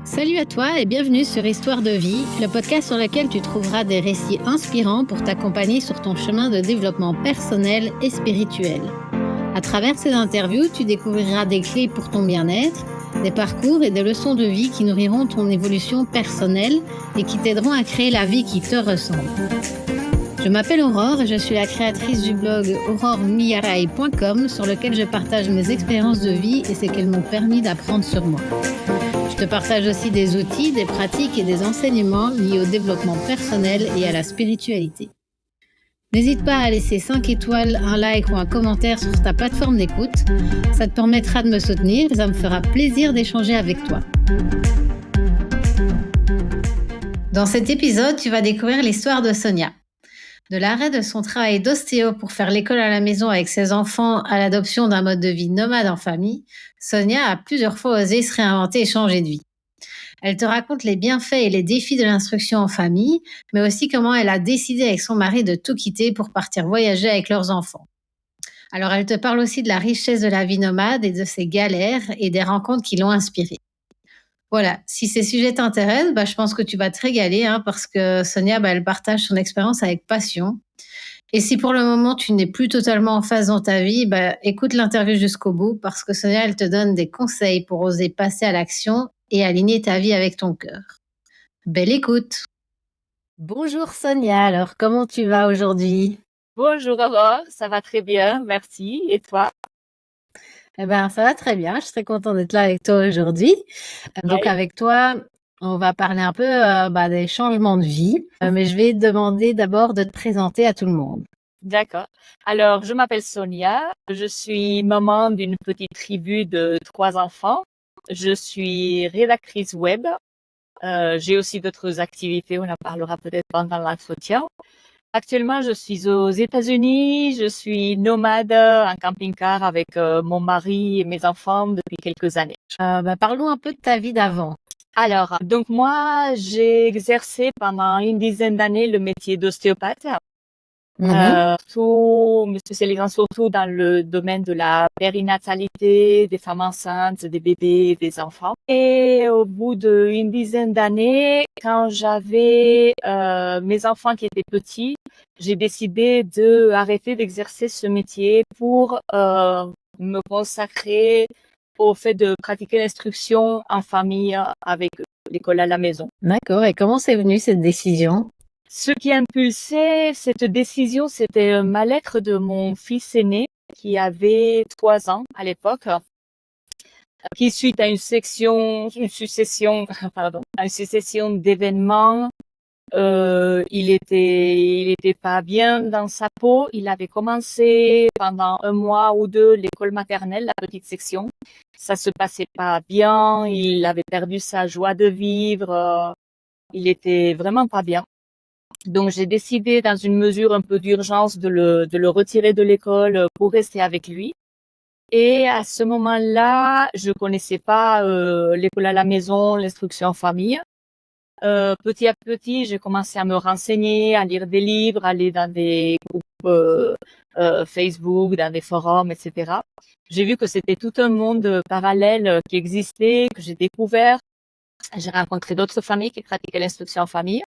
Salut à toi et bienvenue sur Histoire de vie, le podcast sur lequel tu trouveras des récits inspirants pour t'accompagner sur ton chemin de développement personnel et spirituel. À travers ces interviews, tu découvriras des clés pour ton bien-être, des parcours et des leçons de vie qui nourriront ton évolution personnelle et qui t'aideront à créer la vie qui te ressemble. Je m'appelle Aurore et je suis la créatrice du blog auroremiarai.com sur lequel je partage mes expériences de vie et ce qu'elles m'ont permis d'apprendre sur moi. Je te partage aussi des outils, des pratiques et des enseignements liés au développement personnel et à la spiritualité. N'hésite pas à laisser 5 étoiles, un like ou un commentaire sur ta plateforme d'écoute. Ça te permettra de me soutenir et ça me fera plaisir d'échanger avec toi. Dans cet épisode, tu vas découvrir l'histoire de Sonia. De l'arrêt de son travail d'ostéo pour faire l'école à la maison avec ses enfants à l'adoption d'un mode de vie nomade en famille, Sonia a plusieurs fois osé se réinventer et changer de vie. Elle te raconte les bienfaits et les défis de l'instruction en famille, mais aussi comment elle a décidé avec son mari de tout quitter pour partir voyager avec leurs enfants. Alors elle te parle aussi de la richesse de la vie nomade et de ses galères et des rencontres qui l'ont inspirée. Voilà, si ces sujets t'intéressent, je pense que tu vas te régaler parce que Sonia, elle partage son expérience avec passion. Et si pour le moment, tu n'es plus totalement en phase dans ta vie, écoute l'interview jusqu'au bout parce que Sonia, elle te donne des conseils pour oser passer à l'action et aligner ta vie avec ton cœur. Belle écoute! Bonjour Sonia, alors comment tu vas aujourd'hui? Bonjour Aurore, ça va très bien, merci. Et toi? Ça va très bien, je suis très contente d'être là avec toi aujourd'hui. Donc Ouais. avec toi, on va parler un peu des changements de vie, mais je vais te demander d'abord de te présenter à tout le monde. D'accord. Alors, je m'appelle Sonia, je suis maman d'une petite tribu de 3 enfants. Je suis rédactrice web. J'ai aussi d'autres activités, on en parlera peut-être pendant l'entretien. Actuellement, je suis aux États-Unis, je suis nomade en camping-car avec mon mari et mes enfants depuis quelques années. Parlons un peu de ta vie d'avant. Alors, donc moi, j'ai exercé pendant une dizaine d'années le métier d'ostéopathe. Me spécialisant surtout dans le domaine de la périnatalité, des femmes enceintes, des bébés, des enfants. Et au bout d'une dizaine d'années, quand j'avais mes enfants qui étaient petits, j'ai décidé de arrêter d'exercer ce métier pour me consacrer au fait de pratiquer l'instruction en famille avec l'école à la maison. D'accord, et comment c'est venu cette décision? Ce qui a impulsé cette décision, c'était ma lettre de mon fils aîné qui avait 3 ans à l'époque, qui suite à une succession d'événements, il était pas bien dans sa peau. Il avait commencé pendant 1 mois ou 2 l'école maternelle, la petite section. Ça se passait pas bien. Il avait perdu sa joie de vivre. Il était vraiment pas bien. Donc, j'ai décidé, dans une mesure un peu d'urgence, de le retirer de l'école pour rester avec lui. Et à ce moment-là, je connaissais pas l'école à la maison, l'instruction en famille. Petit à petit, j'ai commencé à me renseigner, à lire des livres, à aller dans des groupes Facebook, dans des forums, etc. J'ai vu que c'était tout un monde parallèle qui existait, que j'ai découvert. J'ai rencontré d'autres familles qui pratiquaient l'instruction en famille.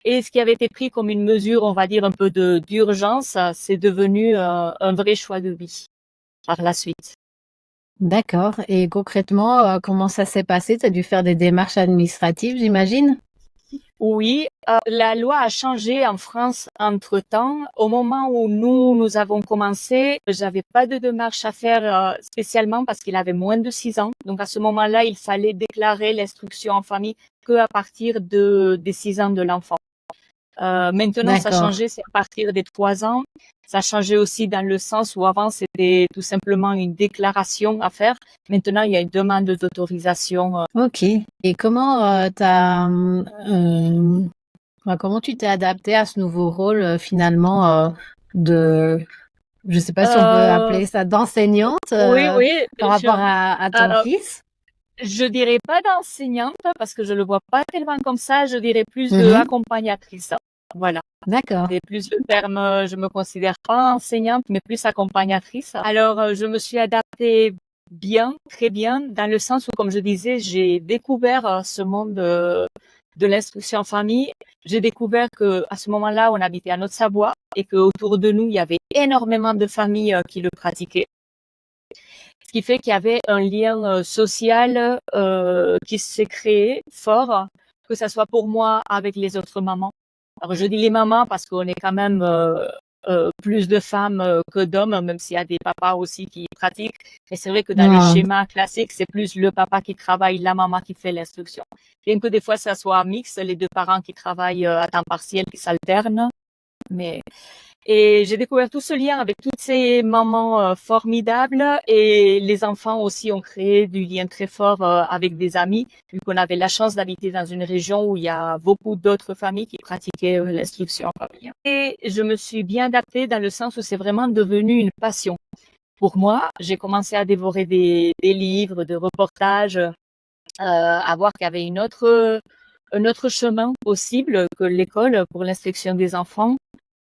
Et ce qui avait été pris comme une mesure, on va dire, un peu d'urgence, c'est devenu un vrai choix de vie par la suite. D'accord, et concrètement, comment ça s'est passé? Tu as dû faire des démarches administratives, j'imagine? Oui, la loi a changé en France entre-temps. Au moment où nous avons commencé, j'avais pas de démarche à faire spécialement parce qu'il avait moins de 6 ans. Donc à ce moment-là, il fallait déclarer l'instruction en famille que à partir des 6 ans de l'enfant. Maintenant, ça a D'accord. changé, c'est à partir des 3 ans. Ça a changé aussi dans le sens où avant, c'était tout simplement une déclaration à faire. Maintenant, il y a une demande d'autorisation. Ok. Et comment comment tu t'es adapté à ce nouveau rôle finalement je sais pas si on peut Euh, appeler ça d'enseignante oui, par rapport à ton alors, fils? je dirais pas d'enseignante parce que je le vois pas tellement comme ça. Je dirais plus de Mhm. accompagnatrice. Voilà. D'accord. C'est plus le terme, je me considère pas enseignante, mais plus accompagnatrice. Alors, je me suis adaptée bien, très bien, dans le sens où, comme je disais, j'ai découvert ce monde de l'instruction en famille. J'ai découvert que à ce moment-là, on habitait à Haute-Savoie et qu'autour de nous, il y avait énormément de familles qui le pratiquaient. Ce qui fait qu'il y avait un lien social qui s'est créé fort, que ça soit pour moi avec les autres mamans. Alors je dis les mamans parce qu'on est quand même plus de femmes que d'hommes, même s'il y a des papas aussi qui pratiquent. Mais c'est vrai que dans le schéma classique, c'est plus le papa qui travaille, la maman qui fait l'instruction. Bien que des fois ça soit mixte, les deux parents qui travaillent à temps partiel, qui s'alternent. Et j'ai découvert tout ce lien avec toutes ces mamans formidables, et les enfants aussi ont créé du lien très fort avec des amis, vu qu'on avait la chance d'habiter dans une région où il y a beaucoup d'autres familles qui pratiquaient l'instruction familiale. Et je me suis bien adaptée dans le sens où c'est vraiment devenu une passion. Pour moi, j'ai commencé à dévorer des livres, de reportages, à voir qu'il y avait un autre chemin possible que l'école pour l'instruction des enfants.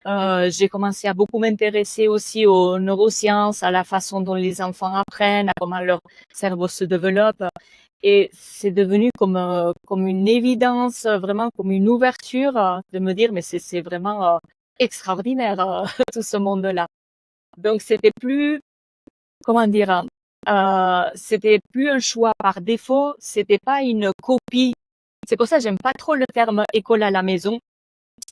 J'ai commencé à beaucoup m'intéresser aussi aux neurosciences, à la façon dont les enfants apprennent, à comment leur cerveau se développe. Et c'est devenu comme une évidence, vraiment comme une ouverture de me dire, mais c'est vraiment extraordinaire tout ce monde-là. Donc c'était plus, comment dire, c'était plus un choix par défaut, c'était pas une copie. C'est pour ça que j'aime pas trop le terme école à la maison.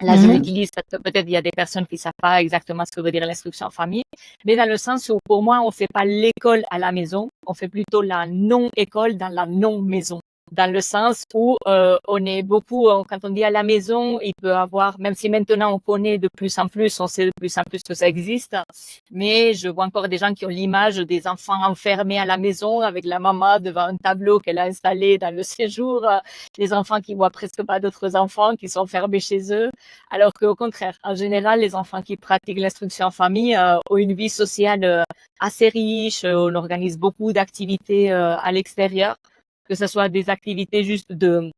Là, je l'utilise parce que peut-être il y a des personnes qui savent pas exactement ce que veut dire l'instruction en famille, mais dans le sens où pour moi, on fait pas l'école à la maison, on fait plutôt la non-école dans la non-maison. Dans le sens où on est beaucoup, quand on dit à la maison, il peut avoir, même si maintenant on connaît de plus en plus, on sait de plus en plus que ça existe, mais je vois encore des gens qui ont l'image des enfants enfermés à la maison avec la maman devant un tableau qu'elle a installé dans le séjour, les enfants qui voient presque pas d'autres enfants, qui sont fermés chez eux, alors qu'au contraire, en général, les enfants qui pratiquent l'instruction en famille ont une vie sociale assez riche, on organise beaucoup d'activités à l'extérieur, que ce soit des activités juste de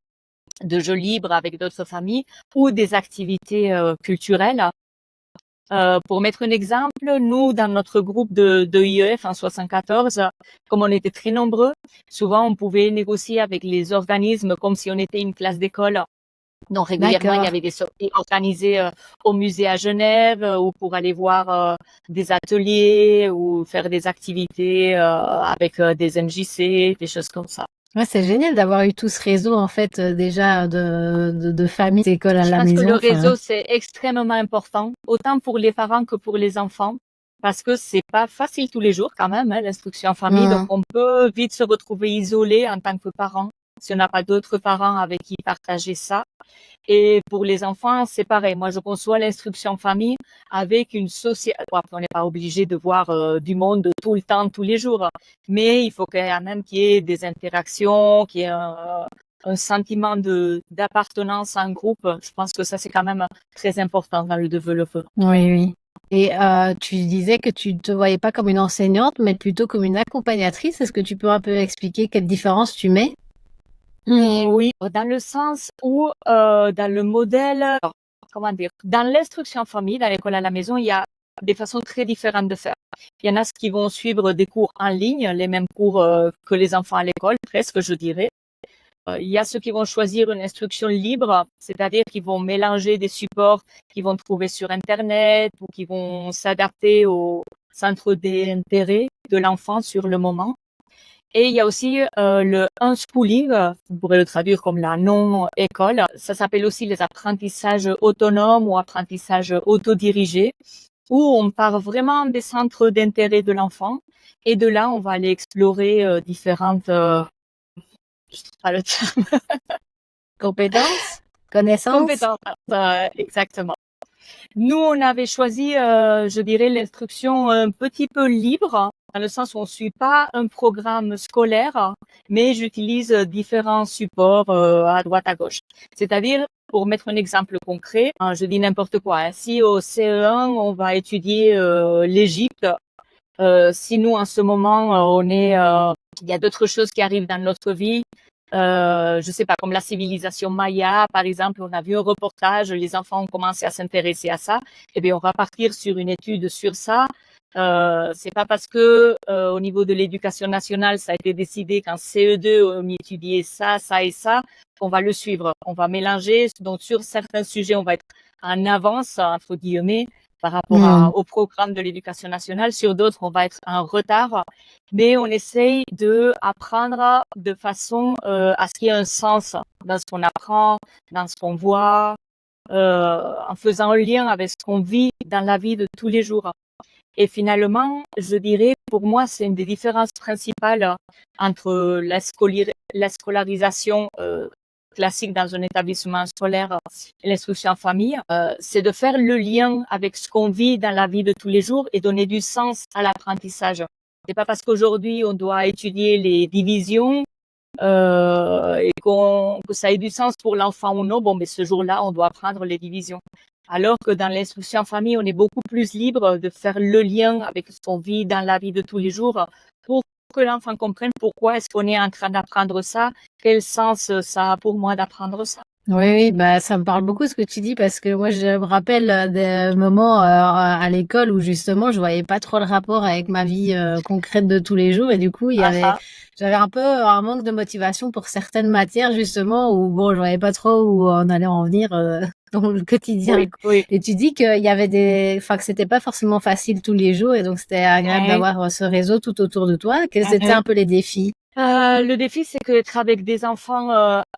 jeux libres avec d'autres familles ou des activités culturelles. Pour mettre un exemple, nous, dans notre groupe de IEF en 74, comme on était très nombreux, souvent on pouvait négocier avec les organismes comme si on était une classe d'école. Donc régulièrement, il y avait des sorties organisées au musée à Genève ou pour aller voir des ateliers ou faire des activités avec des MJC, des choses comme ça. Ouais, c'est génial d'avoir eu tout ce réseau en fait déjà de familles, d'écoles à la maison. Je pense que le réseau c'est extrêmement important, autant pour les parents que pour les enfants, parce que c'est pas facile tous les jours quand même, hein, l'instruction en famille. Donc on peut vite se retrouver isolé en tant que parent si on n'a pas d'autres parents avec qui partager ça. Et pour les enfants, c'est pareil. Moi, je conçois l'instruction en famille avec une société. On n'est pas obligé de voir du monde tout le temps, tous les jours. Mais il faut quand même qu'il y ait des interactions, qu'il y ait un sentiment d'appartenance à un groupe. Je pense que ça, c'est quand même très important dans le développement. Oui, oui. Et tu disais que tu ne te voyais pas comme une enseignante, mais plutôt comme une accompagnatrice. Est-ce que tu peux un peu expliquer quelle différence tu mets? Oui, dans le sens où dans le modèle, comment dire, dans l'instruction en famille, dans l'école à la maison, il y a des façons très différentes de faire. Il y en a qui vont suivre des cours en ligne, les mêmes cours que les enfants à l'école, presque, je dirais. Il y a ceux qui vont choisir une instruction libre, c'est-à-dire qu'ils vont mélanger des supports qu'ils vont trouver sur Internet ou qui vont s'adapter au centre d'intérêt de l'enfant sur le moment. Et il y a aussi le unschooling, on pourrait le traduire comme la non-école. Ça s'appelle aussi les apprentissages autonomes ou apprentissages autodirigés, où on part vraiment des centres d'intérêt de l'enfant. Et de là, on va aller explorer différentes, je sais pas le terme. Compétences? Connaissances? Compétences, exactement. Nous, on avait choisi, je dirais, l'instruction un petit peu libre, dans le sens où on suit pas un programme scolaire, mais j'utilise différents supports à droite, à gauche. C'est-à-dire, pour mettre un exemple concret, je dis n'importe quoi, hein, si au CE1, on va étudier l'Égypte, si nous, en ce moment, il y a d'autres choses qui arrivent dans notre vie, je sais pas, comme la civilisation Maya, par exemple, on a vu un reportage, les enfants ont commencé à s'intéresser à ça, eh bien, on va partir sur une étude sur ça. C'est pas parce que au niveau de l'éducation nationale, ça a été décidé qu'en CE2 on étudiait ça, ça et ça, qu'on va le suivre. On va mélanger. Donc sur certains sujets, on va être en avance entre guillemets par rapport au programme de l'éducation nationale. Sur d'autres, on va être en retard. Mais on essaye de apprendre de façon à ce qu'il y ait un sens dans ce qu'on apprend, dans ce qu'on voit, en faisant un lien avec ce qu'on vit dans la vie de tous les jours. Et finalement, je dirais, pour moi, c'est une des différences principales entre la scolarisation classique dans un établissement scolaire et l'instruction en famille, c'est de faire le lien avec ce qu'on vit dans la vie de tous les jours et donner du sens à l'apprentissage. C'est pas parce qu'aujourd'hui on doit étudier les divisions et que ça ait du sens pour l'enfant ou non. Bon, mais ce jour-là, on doit apprendre les divisions. Alors que dans l'instruction en famille, on est beaucoup plus libre de faire le lien avec ce qu'on vit dans la vie de tous les jours pour que l'enfant comprenne pourquoi est-ce qu'on est en train d'apprendre ça, quel sens ça a pour moi d'apprendre ça. Oui, bah ça me parle beaucoup ce que tu dis parce que moi je me rappelle des moments à l'école où justement je voyais pas trop le rapport avec ma vie concrète de tous les jours et du coup j'avais un peu un manque de motivation pour certaines matières justement où bon je voyais pas trop où on allait en venir dans le quotidien. Oui, oui. Et tu dis qu'il y avait enfin que c'était pas forcément facile tous les jours et donc c'était agréable d'avoir ce réseau tout autour de toi. Quels étaient un peu les défis? Le défi, c'est qu'être avec des enfants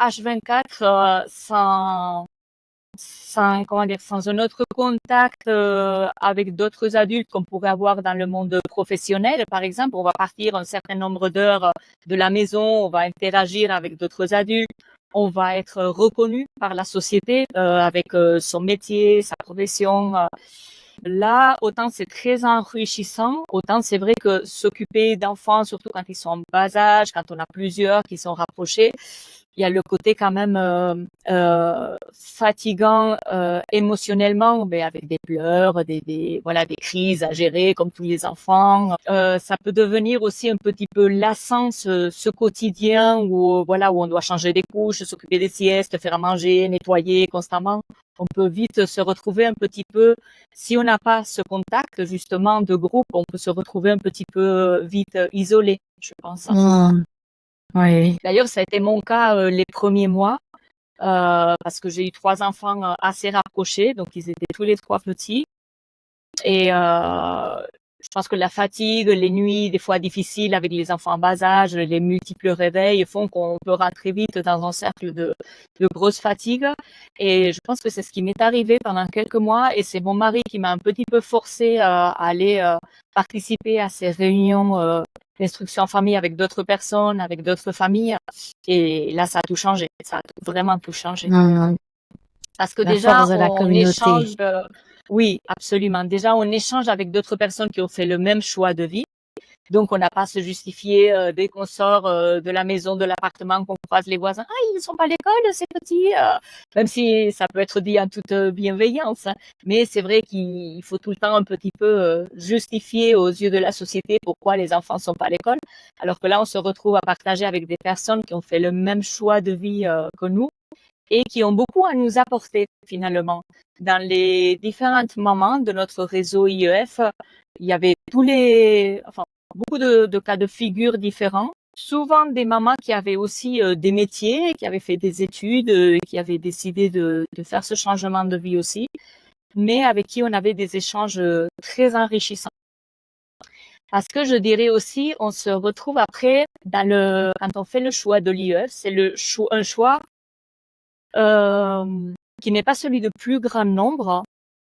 H24 sans un autre contact avec d'autres adultes qu'on pourrait avoir dans le monde professionnel, par exemple, on va partir un certain nombre d'heures de la maison, on va interagir avec d'autres adultes, on va être reconnu par la société avec son métier, sa profession. Là, autant c'est très enrichissant, autant c'est vrai que s'occuper d'enfants, surtout quand ils sont en bas âge, quand on a plusieurs qui sont rapprochés, il y a le côté quand même fatigant émotionnellement, mais avec des pleurs, voilà, des crises à gérer comme tous les enfants. Ça peut devenir aussi un petit peu lassant ce quotidien où voilà où on doit changer des couches, s'occuper des siestes, faire à manger, nettoyer constamment. On peut vite se retrouver un petit peu, si on n'a pas ce contact justement de groupe, on peut se retrouver un petit peu vite isolé, je pense. Oui. D'ailleurs, ça a été mon cas les premiers mois parce que j'ai eu 3 enfants assez rapprochés, donc ils étaient tous les 3 petits. Et je pense que la fatigue, les nuits des fois difficiles avec les enfants en bas âge, les multiples réveils font qu'on peut rentrer vite dans un cercle de grosse fatigue. Et je pense que c'est ce qui m'est arrivé pendant quelques mois. Et c'est mon mari qui m'a un petit peu forcé à aller participer à ces réunions d'instruction en famille avec d'autres personnes, avec d'autres familles. Et là, ça a tout changé. Ça a vraiment tout changé. Parce que La déjà, force de la on communauté. échange. Oui, absolument. Déjà, on échange avec d'autres personnes qui ont fait le même choix de vie. Donc, on n'a pas à se justifier dès qu'on sort de la maison, de l'appartement, qu'on croise les voisins. Ah, ils ne sont pas à l'école, ces petits. Même si ça peut être dit en toute bienveillance. Hein. Mais c'est vrai qu'il faut tout le temps un petit peu justifier aux yeux de la société pourquoi les enfants ne sont pas à l'école. Alors que là, on se retrouve à partager avec des personnes qui ont fait le même choix de vie que nous et qui ont beaucoup à nous apporter finalement. Dans les différentes moments de notre réseau IEF, il y avait beaucoup de cas de figure différents. Souvent des mamans qui avaient aussi des métiers, qui avaient fait des études, qui avaient décidé de faire ce changement de vie aussi, mais avec qui on avait des échanges très enrichissants. Parce que je dirais aussi, on se retrouve après quand on fait le choix de l'IEF, c'est un choix qui n'est pas celui de plus grand nombre.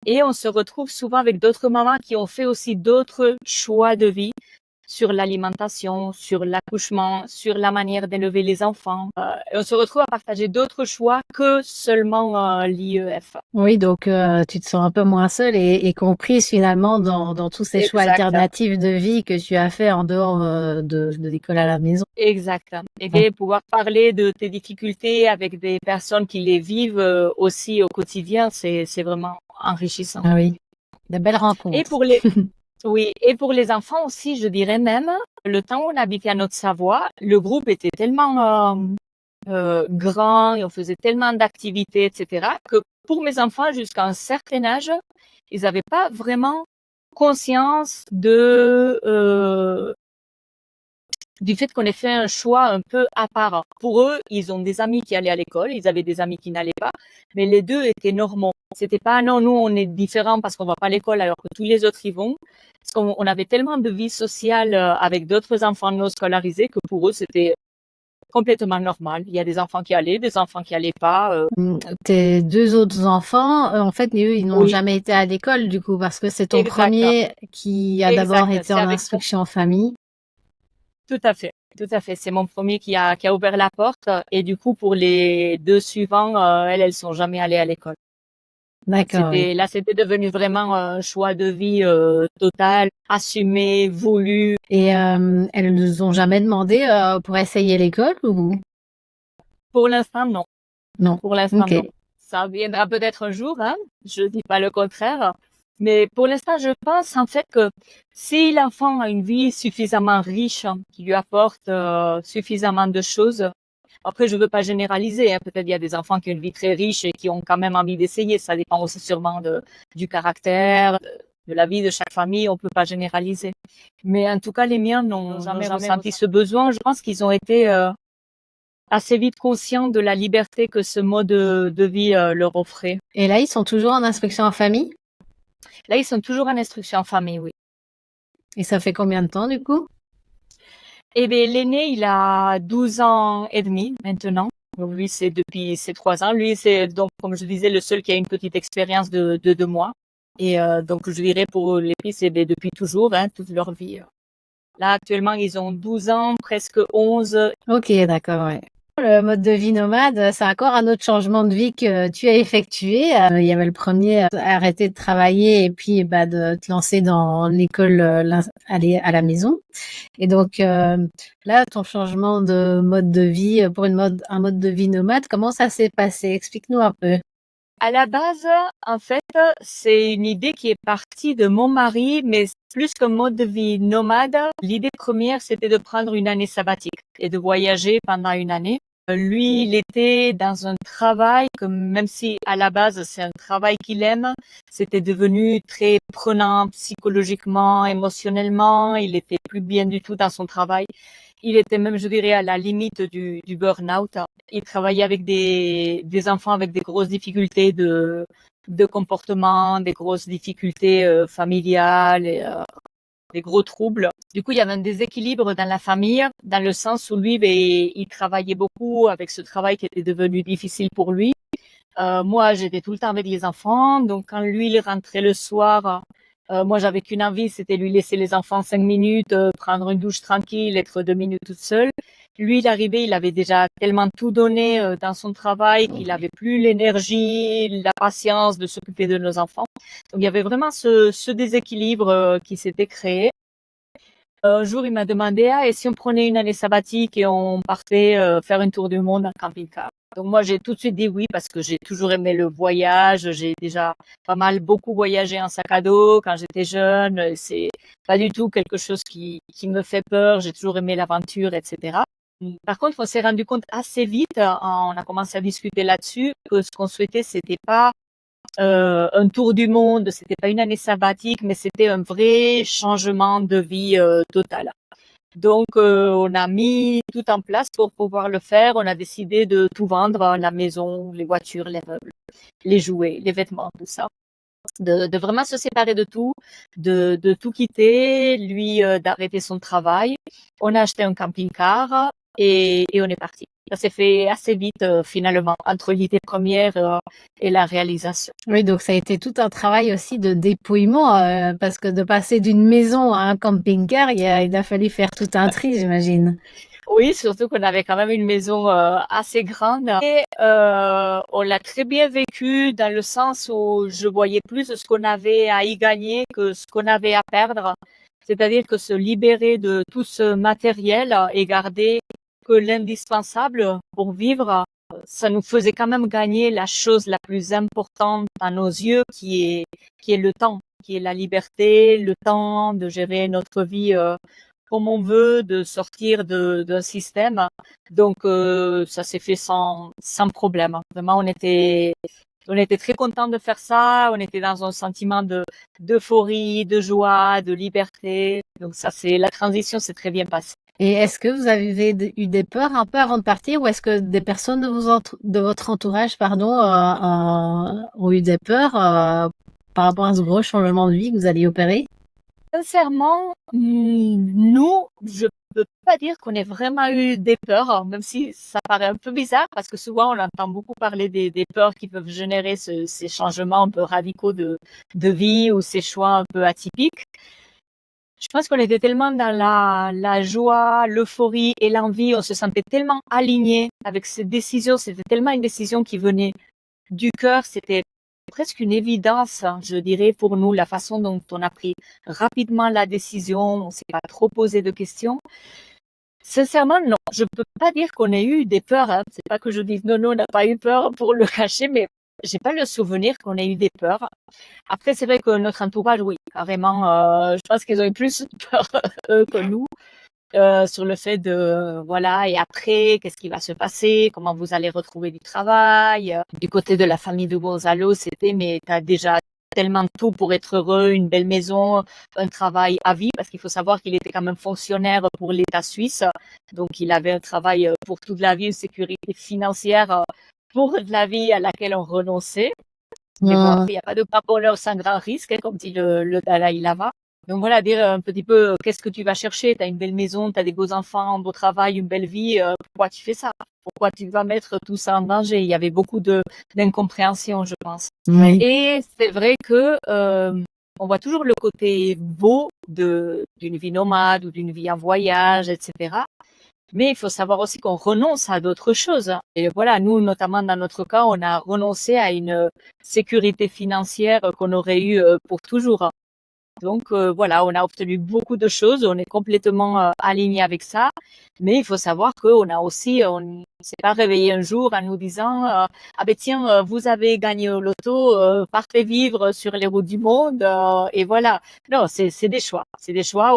Et on se retrouve souvent avec d'autres mamans qui ont fait aussi d'autres choix de vie sur l'alimentation, sur l'accouchement, sur la manière d'élever les enfants. Et on se retrouve à partager d'autres choix que seulement l'IEF. Oui, donc tu te sens un peu moins seule et comprise finalement dans tous ces choix alternatifs de vie que tu as fait en dehors de l'école à la maison. Exact. Et pouvoir parler de tes difficultés avec des personnes qui les vivent aussi au quotidien, c'est vraiment enrichissant. Ah oui, de belles rencontres. Et pour les enfants aussi, je dirais même, le temps où on habitait à Haute-Savoie, le groupe était tellement grand et on faisait tellement d'activités, etc., que pour mes enfants, jusqu'à un certain âge, ils n'avaient pas vraiment conscience du fait qu'on ait fait un choix un peu à part. Pour eux, ils ont des amis qui allaient à l'école, ils avaient des amis qui n'allaient pas, mais les deux étaient normaux. C'était pas, non, nous, on est différents parce qu'on va pas à l'école alors que tous les autres y vont. Parce qu'on avait tellement de vie sociale avec d'autres enfants non scolarisés que pour eux, c'était complètement normal. Il y a des enfants qui allaient, des enfants qui allaient pas. Tes deux autres enfants, en fait, eux, ils n'ont Oui, jamais été à l'école, du coup, parce que c'est ton exact, premier qui a d'abord exact. été C'est en avec instruction en famille. Tout à fait, tout à fait. C'est mon premier qui a ouvert la porte et du coup pour les deux suivants, elles sont jamais allées à l'école. D'accord, oui. C'était devenu vraiment un choix de vie total, assumé, voulu. Et elles ne ont jamais demandé pour essayer l'école ou Pour l'instant, non. non? Pour l'instant, Ok. non. Ça viendra peut-être un jour, hein. Je dis pas le contraire. Mais pour l'instant, je pense en fait que si l'enfant a une vie suffisamment riche, qui lui apporte suffisamment de choses. Après, je veux pas généraliser, hein. Peut-être il y a des enfants qui ont une vie très riche et qui ont quand même envie d'essayer. Ça dépend aussi sûrement du caractère, de la vie de chaque famille. On peut pas généraliser. Mais en tout cas, les miens n'ont jamais ressenti ce besoin. Je pense qu'ils ont été assez vite conscients de la liberté que ce mode de vie leur offrait. Et là, ils sont toujours en instruction en famille? Là, ils sont toujours en instruction en famille, oui. Et ça fait combien de temps, du coup? Eh bien, l'aîné, il a 12 ans et demi maintenant. Donc, lui, c'est depuis ses 3 ans. Lui, c'est donc, comme je disais, le seul qui a une petite expérience de 2 mois. Et donc, je dirais pour les filles, c'est depuis toujours, hein, toute leur vie. Là, actuellement, ils ont 12 ans, presque 11. Ok, d'accord, ouais. Le mode de vie nomade, c'est encore un autre changement de vie que tu as effectué. Il y avait le premier, arrêter de travailler et puis de te lancer dans l'école, aller à la maison. Et donc là, ton changement de mode de vie pour un mode de vie nomade, comment ça s'est passé? Explique-nous un peu. À la base, en fait, c'est une idée qui est partie de mon mari, mais plus qu'un mode de vie nomade, l'idée première, c'était de prendre une année sabbatique et de voyager pendant une année. Lui, il était dans un travail que même si à la base c'est un travail qu'il aime, c'était devenu très prenant psychologiquement, émotionnellement. Il était plus bien du tout dans son travail. Il était même, je dirais, à la limite du burn-out. Il travaillait avec des enfants avec des grosses difficultés de comportement, des grosses difficultés familiales et des gros troubles. Du coup, il y avait un déséquilibre dans la famille, dans le sens où lui, il travaillait beaucoup avec ce travail qui était devenu difficile pour lui. Moi, j'étais tout le temps avec les enfants, donc quand lui, il rentrait le soir, moi, j'avais qu'une envie, c'était lui laisser les enfants 5 minutes, prendre une douche tranquille, être 2 minutes toute seule. Lui, il arrivait, il avait déjà tellement tout donné dans son travail qu'il avait plus l'énergie, la patience de s'occuper de nos enfants. Donc, il y avait vraiment ce déséquilibre qui s'était créé. Un jour, il m'a demandé, et si on prenait une année sabbatique et on partait faire un tour du monde en camping-car? Donc moi, j'ai tout de suite dit oui parce que j'ai toujours aimé le voyage. J'ai déjà beaucoup voyagé en sac à dos quand j'étais jeune. C'est pas du tout quelque chose qui me fait peur. J'ai toujours aimé l'aventure, etc. Par contre, on s'est rendu compte assez vite, on a commencé à discuter là-dessus, que ce qu'on souhaitait, c'était pas un tour du monde, c'était pas une année sabbatique, mais c'était un vrai changement de vie total. Donc, on a mis tout en place pour pouvoir le faire. On a décidé de tout vendre, la maison, les voitures, les meubles, les jouets, les vêtements, tout ça. De vraiment se séparer de tout, de tout quitter, lui d'arrêter son travail. On a acheté un camping-car et on est parti. Ça s'est fait assez vite finalement entre l'idée première et la réalisation. Oui, donc ça a été tout un travail aussi de dépouillement, parce que de passer d'une maison à un camping-car, il a fallu faire tout un tri, j'imagine. Oui, surtout qu'on avait quand même une maison assez grande et on l'a très bien vécu dans le sens où je voyais plus ce qu'on avait à y gagner que ce qu'on avait à perdre. C'est-à-dire que se libérer de tout ce matériel et garder que l'indispensable pour vivre, ça nous faisait quand même gagner la chose la plus importante à nos yeux, qui est le temps, qui est la liberté, le temps de gérer notre vie comme on veut, de sortir d'un système. Donc ça s'est fait sans problème. Vraiment, on était On était très contents de faire ça. On était dans un sentiment d'euphorie, de joie, de liberté. Donc ça, la transition s'est très bien passée. Et est-ce que vous avez eu des peurs un peu avant de partir, ou est-ce que des personnes de votre entourage, pardon, ont eu des peurs par rapport à ce gros changement de vie que vous alliez opérer? Sincèrement, nous, je peux pas dire qu'on ait vraiment eu des peurs, même si ça paraît un peu bizarre, parce que souvent on entend beaucoup parler des peurs qui peuvent générer ces changements un peu radicaux de vie ou ces choix un peu atypiques. Je pense qu'on était tellement dans la joie, l'euphorie et l'envie, on se sentait tellement alignés avec cette décision, c'était tellement une décision qui venait du cœur, c'était presque une évidence, je dirais, pour nous, la façon dont on a pris rapidement la décision, on s'est pas trop posé de questions. Sincèrement, non, je peux pas dire qu'on ait eu des peurs, hein. C'est pas que je dise non, on n'a pas eu peur pour le cacher, mais j'ai pas le souvenir qu'on ait eu des peurs. Après, c'est vrai que notre entourage, oui, carrément, je pense qu'ils ont eu plus peur eux que nous. Sur le fait de voilà, et après qu'est-ce qui va se passer, comment vous allez retrouver du travail. Du côté de la famille de Gonzalo, c'était mais t'as déjà tellement tout pour être heureux, une belle maison, un travail à vie, parce qu'il faut savoir qu'il était quand même fonctionnaire pour l'État suisse, donc il avait un travail pour toute la vie, une sécurité financière pour la vie à laquelle on renonçait. Mais bon, après, il n'y a pas de grand bonheur sans grand risque, hein, comme dit le Dalai Lama. Donc voilà, dire un petit peu qu'est-ce que tu vas chercher. Tu as une belle maison, tu as des beaux enfants, un beau travail, une belle vie. Pourquoi tu fais ça? Pourquoi tu vas mettre tout ça en danger? Il y avait beaucoup d'incompréhension, je pense. Oui. Et c'est vrai que on voit toujours le côté beau d'une vie nomade ou d'une vie en voyage, etc. Mais il faut savoir aussi qu'on renonce à d'autres choses. Et voilà, nous, notamment dans notre cas, on a renoncé à une sécurité financière qu'on aurait eue pour toujours. Donc voilà, on a obtenu beaucoup de choses, on est complètement aligné avec ça, mais il faut savoir qu'on a aussi, on ne s'est pas réveillé un jour en nous disant ah ben tiens, vous avez gagné au loto, partez vivre sur les routes du monde et voilà. Non, c'est des choix,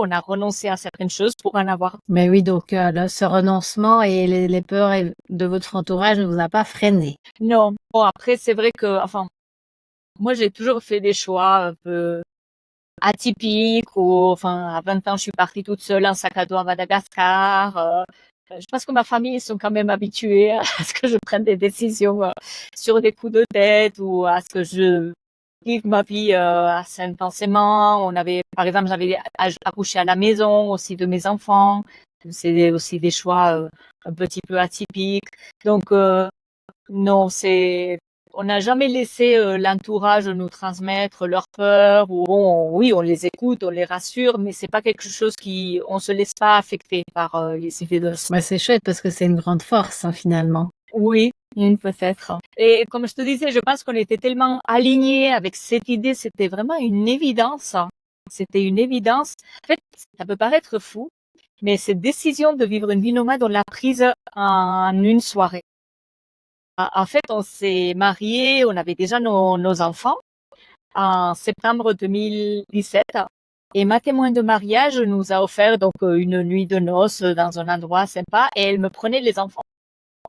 on a renoncé à certaines choses pour en avoir. Mais oui, donc là, ce renoncement et les peurs de votre entourage ne vous a pas freiné. Non, bon après c'est vrai que, enfin, moi j'ai toujours fait des choix un peu atypiques ou, enfin, à 20 ans je suis partie toute seule en sac à dos à Madagascar. Je pense que ma famille ils sont quand même habitués à ce que je prenne des décisions sur des coups de tête ou à ce que je vive ma vie assez intensément. On avait, par exemple, j'avais accouché à la maison aussi de mes enfants. C'est aussi des choix un petit peu atypiques. Donc non, on n'a jamais laissé l'entourage nous transmettre leurs peurs ou bon, oui, on les écoute, on les rassure, mais c'est pas quelque chose on se laisse pas affecter par les effets de. Bah, c'est chouette parce que c'est une grande force, hein, finalement. Oui, peut-être. Et comme je te disais, je pense qu'on était tellement alignés avec cette idée, c'était vraiment une évidence. C'était une évidence. En fait, ça peut paraître fou, mais cette décision de vivre une vie nomade, on l'a prise en une soirée. En fait, on s'est mariés, on avait déjà nos enfants en septembre 2017. Et ma témoin de mariage nous a offert donc une nuit de noces dans un endroit sympa et elle me prenait les enfants.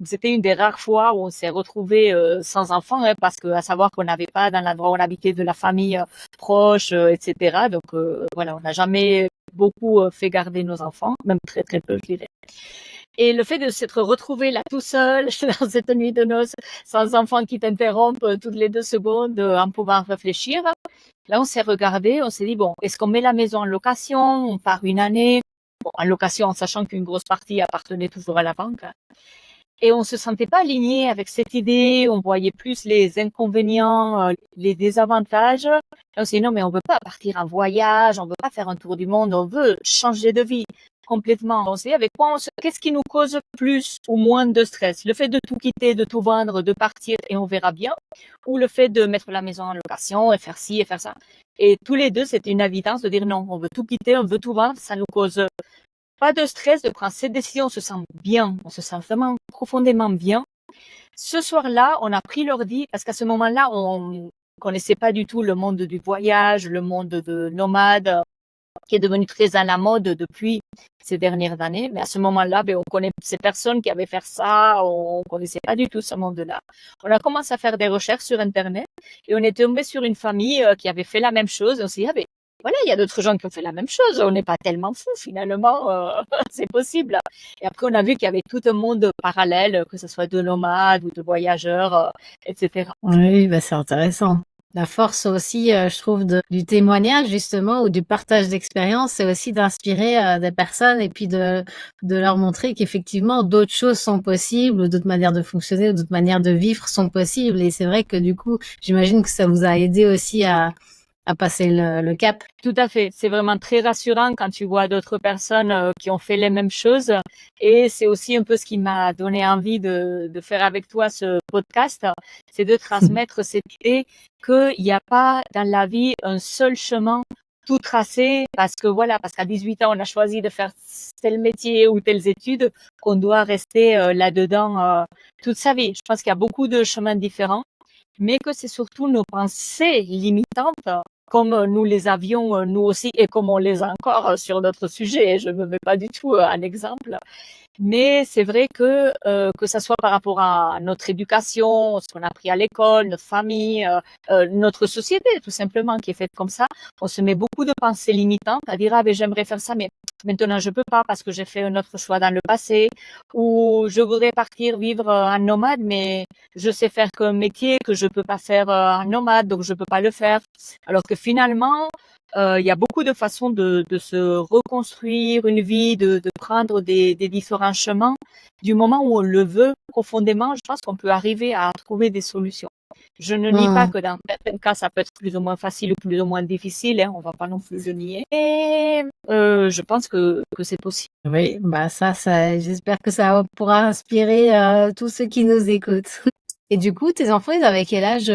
C'était une des rares fois où on s'est retrouvés sans enfants, hein, parce que à savoir qu'on n'avait pas dans l'endroit où on habitait de la famille proche, etc. Donc voilà, on n'a jamais beaucoup fait garder nos enfants, même très très peu, je dirais. Et le fait de s'être retrouvé là tout seul dans cette nuit de noces, sans enfants qui t'interrompent toutes les 2 secondes en pouvant réfléchir, là on s'est regardé, on s'est dit bon, est-ce qu'on met la maison en location, on part une année, bon, en location en sachant qu'une grosse partie appartenait toujours à la banque. Et on se sentait pas aligné avec cette idée, on voyait plus les inconvénients, les désavantages. Et on s'est dit non mais on veut pas partir en voyage, on veut pas faire un tour du monde, on veut changer de vie complètement. On s'est dit avec quoi qu'est-ce qui nous cause plus ou moins de stress? Le fait de tout quitter, de tout vendre, de partir et on verra bien, ou le fait de mettre la maison en location et faire ci et faire ça. Et tous les deux, c'était une évidence de dire non, on veut tout quitter, on veut tout vendre, ça nous cause pas de stress de prendre cette décision, on se sent bien, on se sent vraiment profondément bien. Ce soir-là, on a pris l'ordi parce qu'à ce moment-là, on connaissait pas du tout le monde du voyage, le monde de nomade. qui est devenu très à la mode depuis ces dernières années. Mais à ce moment-là, on connaît ces personnes qui avaient fait ça, on connaissait pas du tout ce monde-là. On a commencé à faire des recherches sur Internet et on est tombé sur une famille qui avait fait la même chose. On s'est dit, voilà, il y a d'autres gens qui ont fait la même chose. On n'est pas tellement fous finalement, c'est possible. Et après, on a vu qu'il y avait tout un monde parallèle, que ce soit de nomades ou de voyageurs, etc. Oui, c'est intéressant. La force aussi, je trouve, du témoignage justement ou du partage d'expérience, c'est aussi d'inspirer des personnes et puis de leur montrer qu'effectivement d'autres choses sont possibles, ou d'autres manières de fonctionner, ou d'autres manières de vivre sont possibles. Et c'est vrai que du coup, j'imagine que ça vous a aidé aussi à passer le cap. Tout à fait. C'est vraiment très rassurant quand tu vois d'autres personnes qui ont fait les mêmes choses. Et c'est aussi un peu ce qui m'a donné envie de faire avec toi ce podcast, c'est de transmettre cette idée qu'il n'y a pas dans la vie un seul chemin tout tracé parce qu'à 18 ans, on a choisi de faire tel métier ou telles études qu'on doit rester là-dedans toute sa vie. Je pense qu'il y a beaucoup de chemins différents, mais que c'est surtout nos pensées limitantes comme nous les avions nous aussi et comme on les a encore sur d'autres sujets. Je ne me mets pas du tout un exemple. Mais c'est vrai que ça soit par rapport à notre éducation, ce qu'on a appris à l'école, notre famille, notre société tout simplement qui est faite comme ça, on se met beaucoup de pensées limitantes à dire j'aimerais faire ça mais maintenant je peux pas parce que j'ai fait un autre choix dans le passé, ou je voudrais partir vivre en nomade mais je sais faire qu'un métier que je peux pas faire en nomade donc je peux pas le faire. Alors que finalement il y a beaucoup de façons de se reconstruire une vie, de prendre des différents chemins. Du moment où on le veut profondément, je pense qu'on peut arriver à trouver des solutions. Je ne nie pas que dans certains cas, ça peut être plus ou moins facile ou plus ou moins difficile. On va pas non plus le nier. Et je pense que c'est possible. Oui, ça, j'espère que ça pourra inspirer tous ceux qui nous écoutent. Et du coup, tes enfants, ils avaient quel âge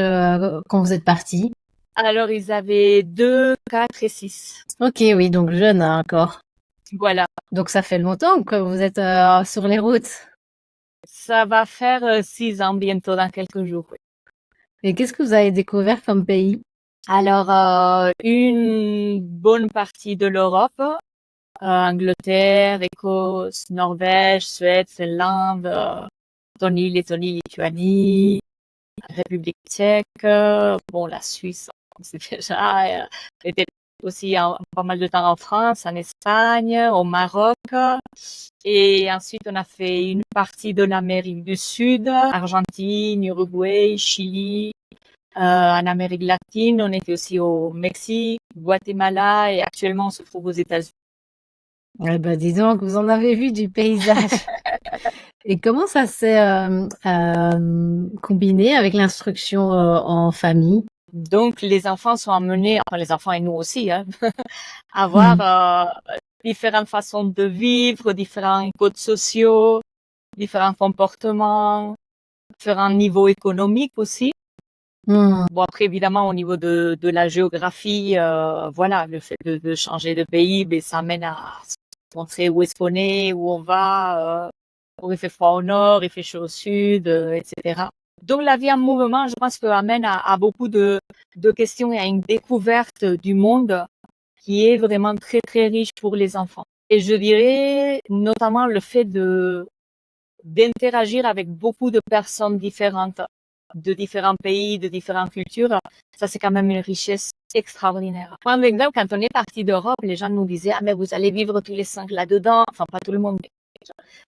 quand vous êtes partis? Alors, ils avaient 2, 4 et 6. Ok, oui, donc jeunes encore. Voilà. Donc ça fait longtemps que vous êtes sur les routes. Ça va faire 6 ans bientôt dans quelques jours. Oui. Et qu'est-ce que vous avez découvert comme pays? Alors, une bonne partie de l'Europe, Angleterre, Écosse, Norvège, Suède, Finlande, Lettonie, Lituanie, République tchèque, la Suisse, on sait déjà, était aussi pas mal de temps en France, en Espagne, au Maroc. Et ensuite, on a fait une partie de l'Amérique du Sud, Argentine, Uruguay, Chili. En Amérique latine, on était aussi au Mexique, Guatemala et actuellement on se trouve aux États-Unis. Dis donc, vous en avez vu du paysage. Et comment ça s'est combiné avec l'instruction en famille? Donc, les enfants sont amenés, enfin les enfants et nous aussi, à avoir différentes façons de vivre, différents codes sociaux, différents comportements, différents niveaux économiques aussi. Bon, après, évidemment, au niveau de la géographie, le fait de changer de pays, ça mène à se montrer où est-ce qu'on est, où on va, où il fait froid au nord, il fait chaud au sud, etc. Donc, la vie en mouvement, je pense que amène à beaucoup de questions et à une découverte du monde qui est vraiment très, très riche pour les enfants. Et je dirais notamment le fait d'interagir avec beaucoup de personnes différentes, de différents pays, de différentes cultures. Ça, c'est quand même une richesse extraordinaire. Par exemple, quand on est parti d'Europe, les gens nous disaient, mais vous allez vivre tous les 5 là-dedans. Enfin, pas tout le monde, mais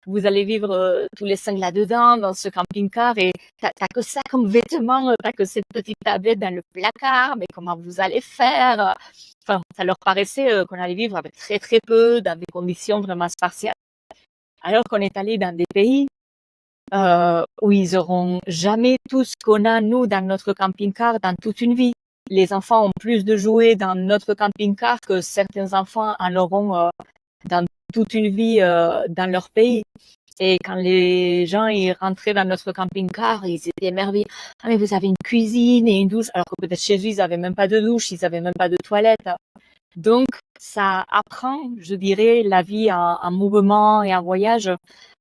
vous allez vivre tous les 5 là-dedans, dans ce camping-car, et t'as que ça comme vêtements, t'as que cette petite tablette dans le placard, mais comment vous allez faire? Enfin, ça leur paraissait qu'on allait vivre avec très très peu, dans des conditions vraiment spartiates. Alors qu'on est allé dans des pays où ils auront jamais tout ce qu'on a, nous, dans notre camping-car, dans toute une vie. Les enfants ont plus de jouets dans notre camping-car que certains enfants en auront dans toute une vie dans leur pays. Et quand les gens ils rentraient dans notre camping-car, ils étaient émerveillés. Ah, mais vous avez une cuisine et une douche. Alors que peut-être chez eux, ils avaient même pas de douche, ils avaient même pas de toilette. Donc, ça apprend, je dirais, la vie en mouvement et en voyage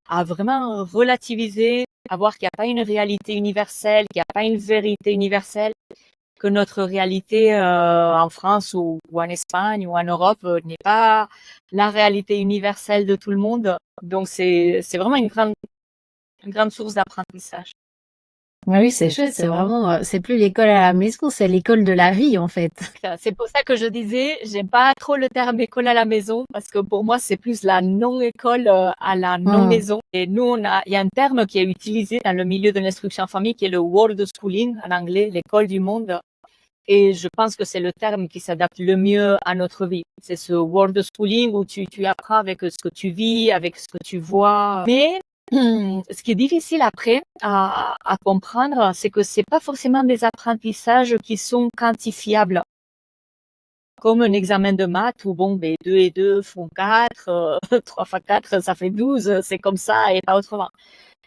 à vraiment relativiser, à voir qu'il n'y a pas une réalité universelle, qu'il n'y a pas une vérité universelle, que notre réalité en France ou en Espagne ou en Europe n'est pas la réalité universelle de tout le monde. Donc c'est vraiment une grande source d'apprentissage. Oui, c'est chouette, c'est vraiment, c'est plus l'école à la maison, c'est l'école de la vie, en fait. C'est pour ça que je disais, j'aime pas trop le terme école à la maison parce que pour moi c'est plus la non-école à la non-maison. Et nous il y a un terme qui est utilisé dans le milieu de l'instruction en famille qui est le world schooling en anglais, l'école du monde. Et je pense que c'est le terme qui s'adapte le mieux à notre vie. C'est ce world schooling où tu apprends avec ce que tu vis, avec ce que tu vois. Mais ce qui est difficile après à comprendre, c'est que c'est pas forcément des apprentissages qui sont quantifiables. Comme un examen de maths où bon, 2 et 2 font 4, 3 fois 4, ça fait 12, c'est comme ça et pas autrement.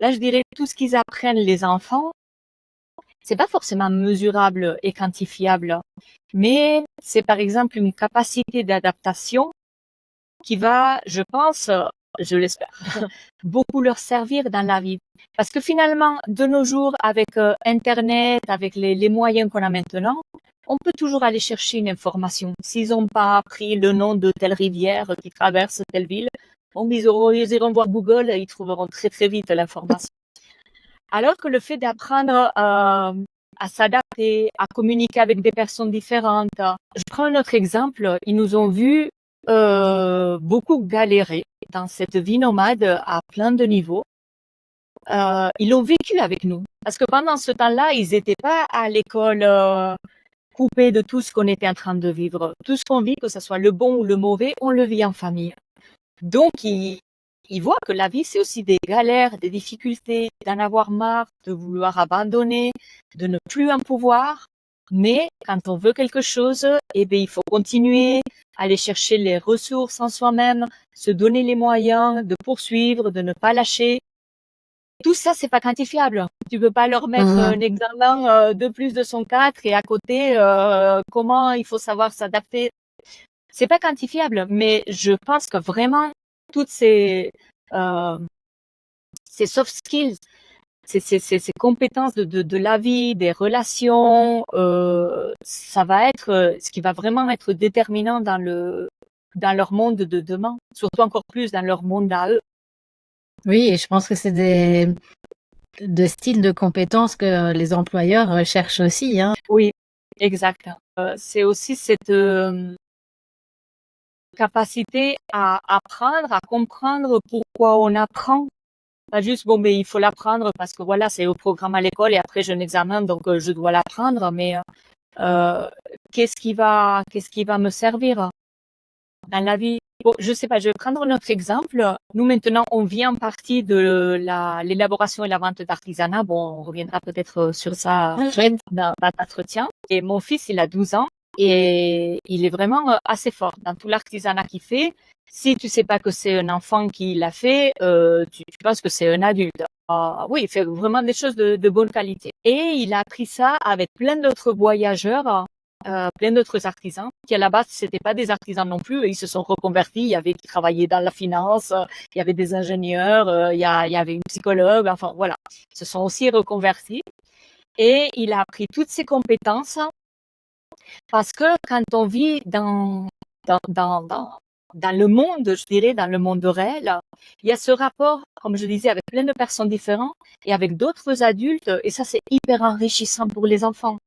Là, je dirais tout ce qu'ils apprennent les enfants, c'est pas forcément mesurable et quantifiable, mais c'est par exemple une capacité d'adaptation qui va, je pense, je l'espère, beaucoup leur servir dans la vie. Parce que finalement, de nos jours, avec Internet, avec les moyens qu'on a maintenant, on peut toujours aller chercher une information. S'ils n'ont pas appris le nom de telle rivière qui traverse telle ville, bon, ils iront voir Google et ils trouveront très très vite l'information. Alors que le fait d'apprendre à s'adapter, à communiquer avec des personnes différentes. Je prends un autre exemple. Ils nous ont vu beaucoup galérer dans cette vie nomade à plein de niveaux. Ils l'ont vécu avec nous. Parce que pendant ce temps-là, ils n'étaient pas à l'école coupés de tout ce qu'on était en train de vivre. Tout ce qu'on vit, que ce soit le bon ou le mauvais, on le vit en famille. Donc, ils voient que la vie, c'est aussi des galères, des difficultés, d'en avoir marre, de vouloir abandonner, de ne plus en pouvoir. Mais quand on veut quelque chose, eh bien, il faut continuer, aller chercher les ressources en soi-même, se donner les moyens de poursuivre, de ne pas lâcher. Tout ça, c'est pas quantifiable. Tu peux pas leur mettre un examen de plus de son 4 et à côté, comment il faut savoir s'adapter. C'est pas quantifiable, mais je pense que vraiment, toutes ces soft skills, ces compétences de la vie, des relations, ça va être ce qui va vraiment être déterminant dans leur monde de demain, surtout encore plus dans leur monde à eux. Oui, et je pense que c'est de styles de compétences que les employeurs recherchent aussi, hein. Oui, exact. C'est aussi cette capacité à apprendre, à comprendre pourquoi on apprend. Pas juste, bon, mais il faut l'apprendre parce que voilà, c'est au programme à l'école et après j'ai un examen, donc je dois l'apprendre, mais qu'est-ce qui va me servir dans la vie? Bon, je sais pas, je vais prendre notre exemple. Nous, maintenant, on vient en partie de l'élaboration et la vente d'artisanat. Bon, on reviendra peut-être sur ça dans notre entretien. Et mon fils, il a 12 ans et il est vraiment assez fort dans tout l'artisanat qu'il fait. Si tu sais pas que c'est un enfant qui l'a fait, tu penses que c'est un adulte. Oui, il fait vraiment des choses de bonne qualité. Et il a appris ça avec plein d'autres voyageurs, plein d'autres artisans qui à la base c'était pas des artisans non plus, et ils se sont reconvertis. Il y avait qui travaillaient dans la finance, il y avait des ingénieurs, il y avait une psychologue, enfin voilà, ils se sont aussi reconvertis et il a appris toutes ces compétences parce que quand on vit dans le monde, je dirais, dans le monde réel, il y a ce rapport, comme je disais, avec plein de personnes différentes et avec d'autres adultes, et ça c'est hyper enrichissant pour les enfants.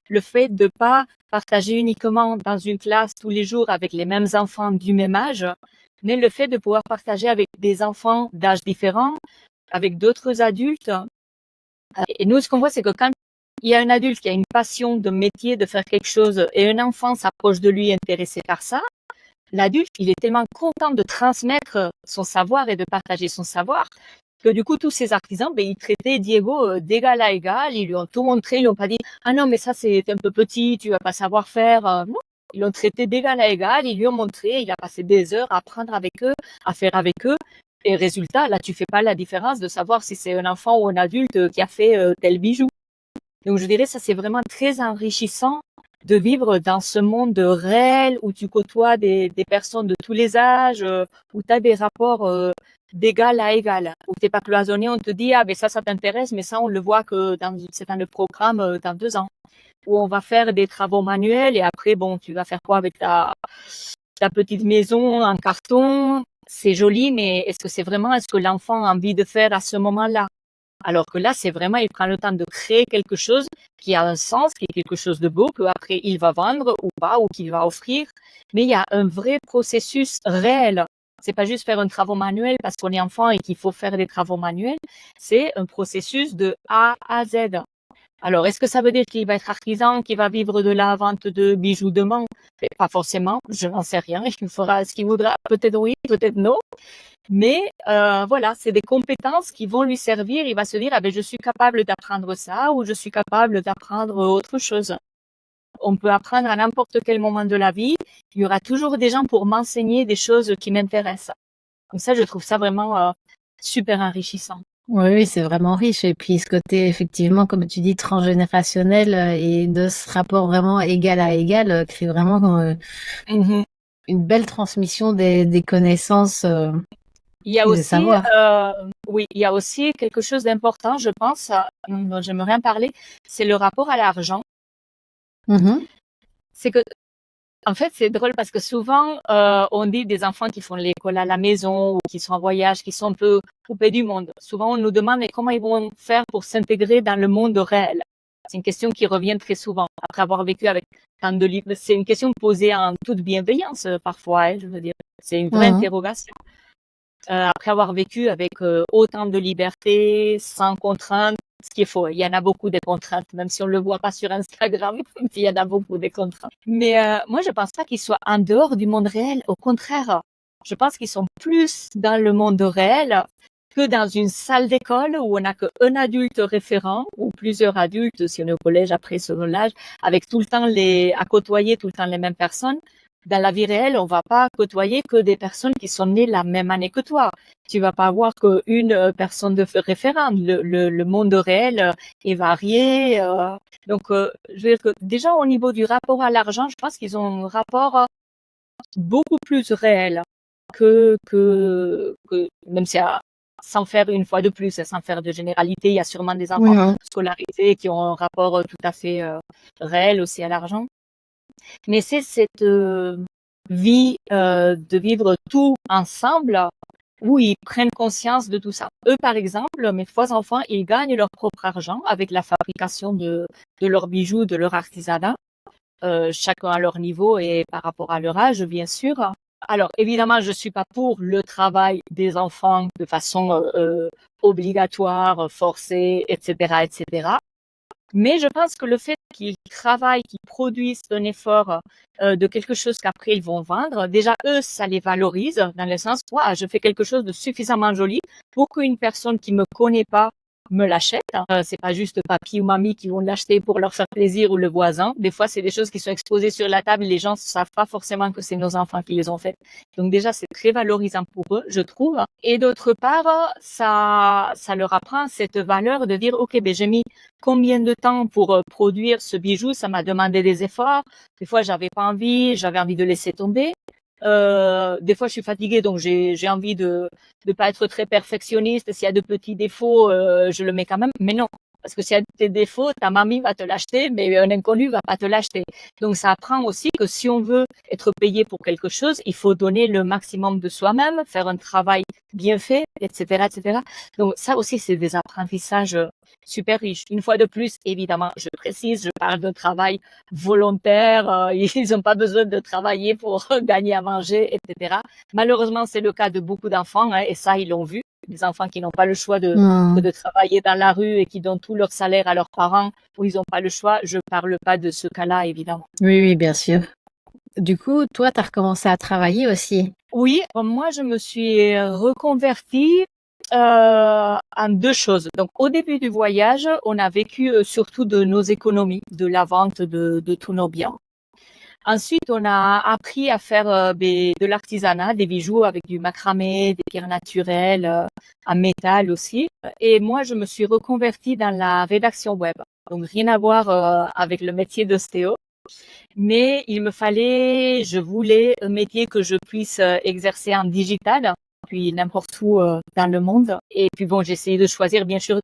Le fait de pas partager uniquement dans une classe tous les jours avec les mêmes enfants du même âge, mais le fait de pouvoir partager avec des enfants d'âge différents, avec d'autres adultes. Et nous, ce qu'on voit, c'est que quand il y a un adulte qui a une passion de métier, de faire quelque chose, et un enfant s'approche de lui intéressé par ça, l'adulte, il est tellement content de transmettre son savoir et de partager son savoir que du coup, tous ces artisans, ben, ils traitaient Diego d'égal à égal. Ils lui ont tout montré. Ils lui ont pas dit, ah non, mais ça, c'est un peu petit, tu vas pas savoir faire. Non, ils l'ont traité d'égal à égal. Ils lui ont montré. Il a passé des heures à apprendre avec eux, à faire avec eux. Et résultat, là, tu fais pas la différence de savoir si c'est un enfant ou un adulte qui a fait tel bijou. Donc, je dirais, ça, c'est vraiment très enrichissant de vivre dans ce monde réel où tu côtoies des personnes de tous les âges, où tu as des rapports d'égal à égal, où t'es pas cloisonné, on te dit, ah, ben ça t'intéresse, mais ça, on le voit que c'est dans le programme dans 2 ans, où on va faire des travaux manuels et après, bon, tu vas faire quoi avec ta petite maison en carton? C'est joli, mais est-ce que l'enfant a envie de faire à ce moment-là? Alors que là, c'est vraiment, il prend le temps de créer quelque chose qui a un sens, qui est quelque chose de beau, qu'après il va vendre ou pas, ou qu'il va offrir. Mais il y a un vrai processus réel. C'est pas juste faire un travaux manuel parce qu'on est enfant et qu'il faut faire des travaux manuels. C'est un processus de A à Z. Alors, est-ce que ça veut dire qu'il va être artisan, qu'il va vivre de la vente de bijoux demain? Pas forcément, je n'en sais rien. Il fera ce qu'il voudra. Peut-être oui, peut-être non. Mais voilà, c'est des compétences qui vont lui servir. Il va se dire, ah ben, je suis capable d'apprendre ça ou je suis capable d'apprendre autre chose. On peut apprendre à n'importe quel moment de la vie. Il y aura toujours des gens pour m'enseigner des choses qui m'intéressent. Donc ça, je trouve ça vraiment super enrichissant. Oui, oui, c'est vraiment riche. Et puis ce côté, effectivement, comme tu dis, transgénérationnel et de ce rapport vraiment égal à égal crée vraiment Mhm. une belle transmission des connaissances Il y a et des aussi, savoirs. oui, il y a aussi quelque chose d'important, je pense, dont j'aimerais en parler, c'est le rapport à l'argent. Mhm. C'est que, en fait, c'est drôle parce que souvent, on dit des enfants qui font l'école à la maison ou qui sont en voyage, qui sont un peu coupés du monde. Souvent, on nous demande mais comment ils vont faire pour s'intégrer dans le monde réel. C'est une question qui revient très souvent après avoir vécu avec tant de livres. C'est une question posée en toute bienveillance parfois, hein, je veux dire. C'est une vraie Mhm. interrogation. Après avoir vécu avec autant de liberté, sans contraintes, ce qui est faux. Il y en a beaucoup des contraintes, même si on le voit pas sur Instagram, il y en a beaucoup des contraintes. Mais moi, je pense pas qu'ils soient en dehors du monde réel. Au contraire, je pense qu'ils sont plus dans le monde réel que dans une salle d'école où on n'a qu'un adulte référent ou plusieurs adultes, si on est au collège après selon l'âge, avec tout le temps à côtoyer tout le temps les mêmes personnes. Dans la vie réelle, on va pas côtoyer que des personnes qui sont nées la même année que toi. Tu vas pas avoir qu'une personne de référente. Le monde réel est varié. Donc, je veux dire que déjà au niveau du rapport à l'argent, je pense qu'ils ont un rapport beaucoup plus réel que même si sans faire une fois de plus, sans faire de généralité, il y a sûrement des Oui, enfants oui. scolarisés qui ont un rapport tout à fait réel aussi à l'argent. Mais c'est cette vie de vivre tout ensemble où ils prennent conscience de tout ça. Eux, par exemple, mes 3 enfants, ils gagnent leur propre argent avec la fabrication de leurs bijoux, de leur artisanat, chacun à leur niveau et par rapport à leur âge, bien sûr. Alors, évidemment, je suis pas pour le travail des enfants de façon obligatoire, forcée, etc., etc. Mais je pense que le fait qu'ils travaillent, qu'ils produisent un effort de quelque chose qu'après ils vont vendre, déjà eux, ça les valorise dans le sens, ouais, je fais quelque chose de suffisamment joli pour qu'une personne qui me connaît pas me l'achète. C'est pas juste papy ou mamie qui vont l'acheter pour leur faire plaisir ou le voisin. Des fois, c'est des choses qui sont exposées sur la table. Les gens savent pas forcément que c'est nos enfants qui les ont faites. Donc déjà, c'est très valorisant pour eux, je trouve. Et d'autre part, ça leur apprend cette valeur de dire, OK, ben j'ai mis combien de temps pour produire ce bijou, ça m'a demandé des efforts. Des fois, j'avais pas envie, j'avais envie de laisser tomber. Des fois, je suis fatiguée, donc j'ai envie de pas être très perfectionniste. S'il y a de petits défauts, je le mets quand même. Mais non, parce que s'il y a des défauts, ta mamie va te l'acheter, mais un inconnu va pas te l'acheter. Donc, ça apprend aussi que si on veut être payé pour quelque chose, il faut donner le maximum de soi-même, faire un travail bien fait, etc., etc. Donc, ça aussi, c'est des apprentissages super riches. Une fois de plus, évidemment, je précise, je parle de travail volontaire. Ils n'ont pas besoin de travailler pour gagner à manger, etc. Malheureusement, c'est le cas de beaucoup d'enfants, hein, et ça, ils l'ont vu. Des enfants qui n'ont pas le choix que de travailler dans la rue et qui donnent tout leur salaire à leurs parents, ou ils n'ont pas le choix. Je parle pas de ce cas-là, évidemment. Oui, oui, bien sûr. Du coup, toi, tu as recommencé à travailler aussi. Oui, moi, je me suis reconvertie en 2 choses. Donc, au début du voyage, on a vécu surtout de nos économies, de la vente de tous nos biens. Ensuite, on a appris à faire de l'artisanat, des bijoux avec du macramé, des pierres naturelles, en métal aussi. Et moi, je me suis reconvertie dans la rédaction web. Donc, rien à voir avec le métier d'ostéo. Mais je voulais un métier que je puisse exercer en digital. puis n'importe où dans le monde. Et puis bon, j'ai essayé de choisir bien sûr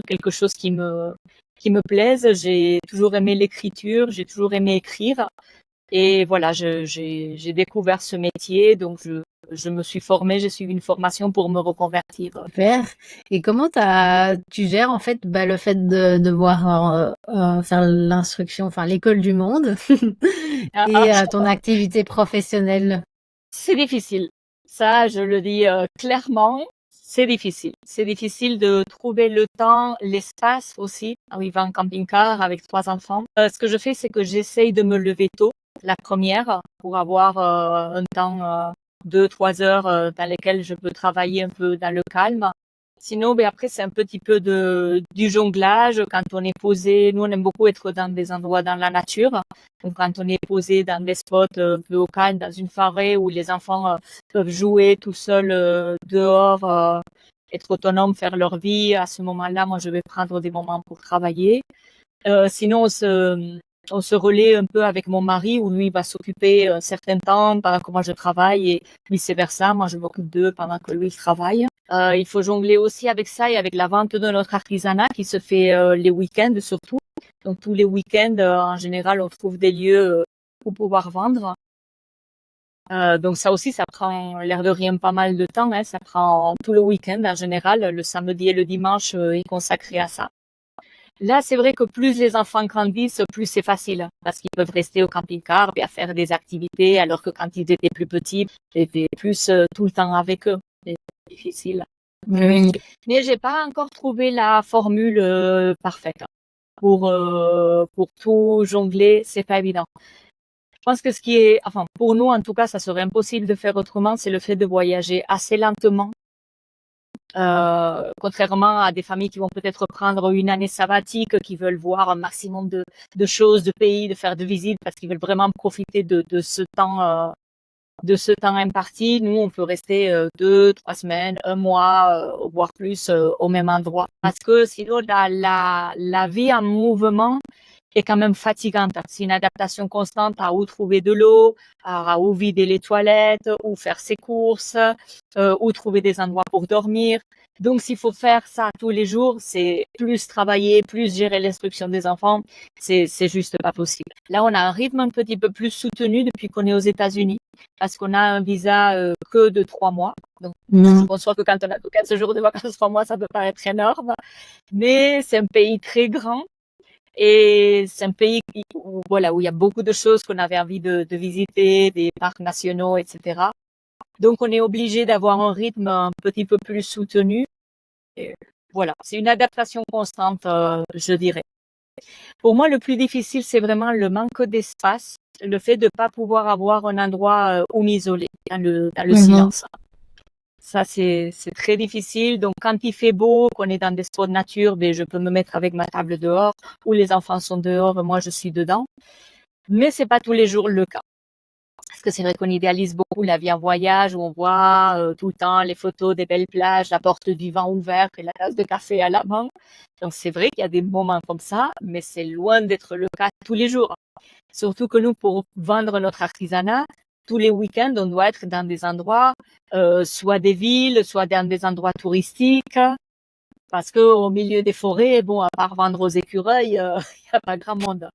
quelque chose qui me plaise. J'ai toujours aimé l'écriture, j'ai toujours aimé écrire. Et voilà, j'ai découvert ce métier, donc je me suis formée, j'ai suivi une formation pour me reconvertir. Super. Et comment tu gères en fait le fait de devoir faire l'instruction, enfin l'école du monde et ton activité professionnelle? C'est difficile. Ça, je le dis clairement, c'est difficile. C'est difficile de trouver le temps, l'espace aussi, en vivant en camping-car avec 3 enfants. Ce que je fais, c'est que j'essaye de me lever tôt, la première, pour avoir un temps, 2-3 heures dans lesquelles je peux travailler un peu dans le calme. Sinon, après, c'est un petit peu du jonglage. Quand on est posé, nous, on aime beaucoup être dans des endroits dans la nature. Donc, quand on est posé dans des spots un peu au calme, dans une forêt où les enfants peuvent jouer tout seuls dehors, être autonomes, faire leur vie, à ce moment-là, moi, je vais prendre des moments pour travailler. Sinon, on se relaie un peu avec mon mari où lui va s'occuper un certain temps pendant que moi je travaille et vice-versa. Moi, je m'occupe d'eux pendant que lui travaille. Il faut jongler aussi avec ça et avec la vente de notre artisanat qui se fait les week-ends surtout. Donc, tous les week-ends, en général, on trouve des lieux pour pouvoir vendre. Donc, ça aussi, ça prend l'air de rien pas mal de temps. Hein. Ça prend tout le week-end en général. Le samedi et le dimanche est consacré à ça. Là, c'est vrai que plus les enfants grandissent, plus c'est facile, parce qu'ils peuvent rester au camping-car et à faire des activités, alors que quand ils étaient plus petits, j'étais plus tout le temps avec eux. C'est difficile. Oui. Mais j'ai pas encore trouvé la formule parfaite pour tout jongler. C'est pas évident. Je pense que pour nous en tout cas, ça serait impossible de faire autrement, c'est le fait de voyager assez lentement. Contrairement à des familles qui vont peut-être prendre une année sabbatique, qui veulent voir un maximum de choses, de pays, de faire de visites, parce qu'ils veulent vraiment profiter de ce temps imparti. Nous, on peut rester 2-3 semaines, un mois, voire plus au même endroit. Parce que sinon, la vie en mouvement est quand même fatigante. C'est une adaptation constante à où trouver de l'eau, à où vider les toilettes, où faire ses courses, où trouver des endroits pour dormir. Donc, s'il faut faire ça tous les jours, c'est plus travailler, plus gérer l'instruction des enfants. C'est juste pas possible. Là, on a un rythme un petit peu plus soutenu depuis qu'on est aux États-Unis, parce qu'on a un visa que de 3 mois. Donc, je conçois que quand on a 15 jours de vacances 3 mois, ça peut paraître énorme. Mais c'est un pays très grand. Et c'est un pays où il y a beaucoup de choses qu'on avait envie de visiter, des parcs nationaux, etc. Donc, on est obligé d'avoir un rythme un petit peu plus soutenu. Et voilà, c'est une adaptation constante, je dirais. Pour moi, le plus difficile, c'est vraiment le manque d'espace, le fait de pas pouvoir avoir un endroit où m'isoler dans le silence. Ça, c'est très difficile. Donc, quand il fait beau, qu'on est dans des spots de nature, je peux me mettre avec ma table dehors, où les enfants sont dehors, moi, je suis dedans. Mais c'est pas tous les jours le cas. Parce que c'est vrai qu'on idéalise beaucoup la vie en voyage, où on voit tout le temps les photos des belles plages, la porte du vent ouverte et la tasse de café à la main. Donc, c'est vrai qu'il y a des moments comme ça, mais c'est loin d'être le cas tous les jours. Surtout que nous, pour vendre notre artisanat, tous les week-ends, on doit être dans des endroits, soit des villes, soit dans des endroits touristiques, parce que au milieu des forêts, à part vendre aux écureuils, il n'y a pas grand monde.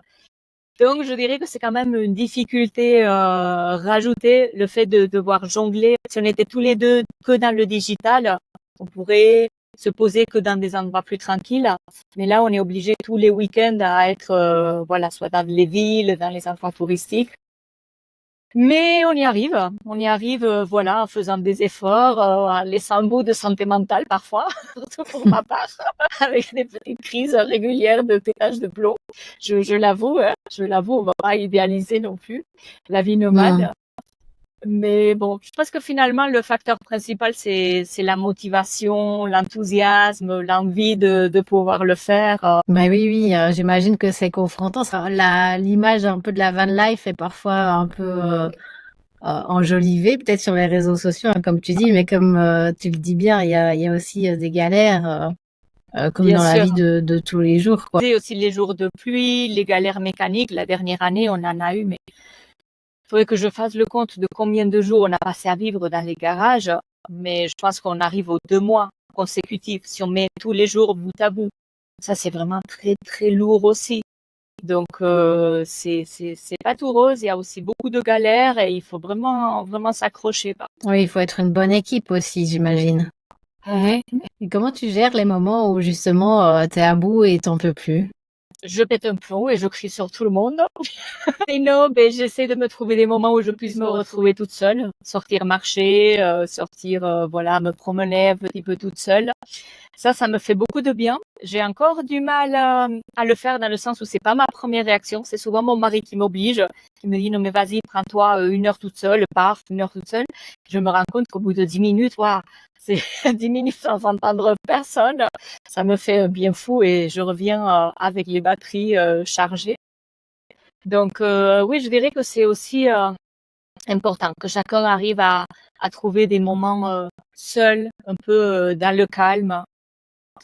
Donc, je dirais que c'est quand même une difficulté rajoutée, le fait de devoir jongler. Si on était tous les deux que dans le digital, on pourrait se poser que dans des endroits plus tranquilles. Mais là, on est obligé tous les week-ends à être, soit dans les villes, dans les endroits touristiques. Mais on y arrive, en faisant des efforts, en laissant un bout de santé mentale parfois, surtout pour ma part, avec des petites crises régulières de pétage de plomb. Je l'avoue, on va pas idéaliser non plus la vie nomade. Mais bon, je pense que finalement, le facteur principal, c'est la motivation, l'enthousiasme, l'envie de pouvoir le faire. Oui, j'imagine que c'est confrontant. L'image un peu de la van life est parfois un peu enjolivée, peut-être sur les réseaux sociaux, hein, comme tu dis, mais comme tu le dis bien, il y a aussi des galères, comme Bien dans la sûr. vie de tous les jours, quoi. C'est aussi les jours de pluie, les galères mécaniques. La dernière année, on en a eu, mais il faudrait que je fasse le compte de combien de jours on a passé à vivre dans les garages. mais je pense qu'on arrive aux 2 mois consécutifs. Si on met tous les jours bout à bout, ça c'est vraiment très très lourd aussi. Donc c'est pas tout rose. Il y a aussi beaucoup de galères et il faut vraiment vraiment s'accrocher. Oui, il faut être une bonne équipe aussi, j'imagine. Ouais. Et comment tu gères les moments où justement t'es à bout et t'en peux plus? Je pète un plomb et je crie sur tout le monde. Et non, ben j'essaie de me trouver des moments où je puisse me retrouver toute seule, sortir marcher, sortir, voilà, me promener un petit peu toute seule. Ça me fait beaucoup de bien. J'ai encore du mal à le faire dans le sens où c'est pas ma première réaction. C'est souvent mon mari qui m'oblige, qui me dit non mais vas-y, prends-toi 1 heure toute seule, pars 1 heure toute seule. Je me rends compte qu'au bout de 10 minutes, waouh, c'est 10 minutes sans entendre personne. Ça me fait un bien fou et je reviens avec les batteries chargées. Donc oui, je dirais que c'est aussi important que chacun arrive à trouver des moments seuls, un peu dans le calme,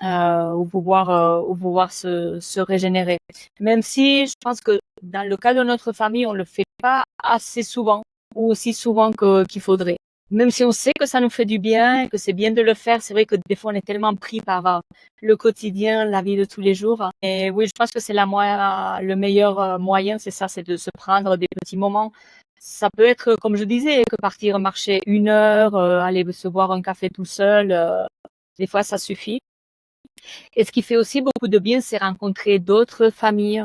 où pouvoir se régénérer. Même si je pense que dans le cas de notre famille, on le fait pas assez souvent ou aussi souvent qu'il faudrait. Même si on sait que ça nous fait du bien, que c'est bien de le faire, c'est vrai que des fois on est tellement pris par le quotidien, la vie de tous les jours. Et oui, je pense que c'est le meilleur moyen, c'est ça, c'est de se prendre des petits moments. Ça peut être, comme je disais, que partir marcher 1 heure, aller se boire un café tout seul, des fois ça suffit. Et ce qui fait aussi beaucoup de bien, c'est rencontrer d'autres familles,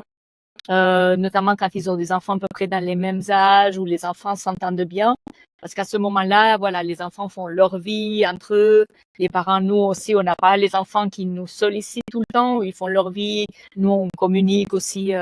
notamment quand ils ont des enfants à peu près dans les mêmes âges, où les enfants s'entendent bien. Parce qu'à ce moment-là, voilà, les enfants font leur vie entre eux. Les parents, nous aussi, on n'a pas les enfants qui nous sollicitent tout le temps, ils font leur vie. Nous, on communique aussi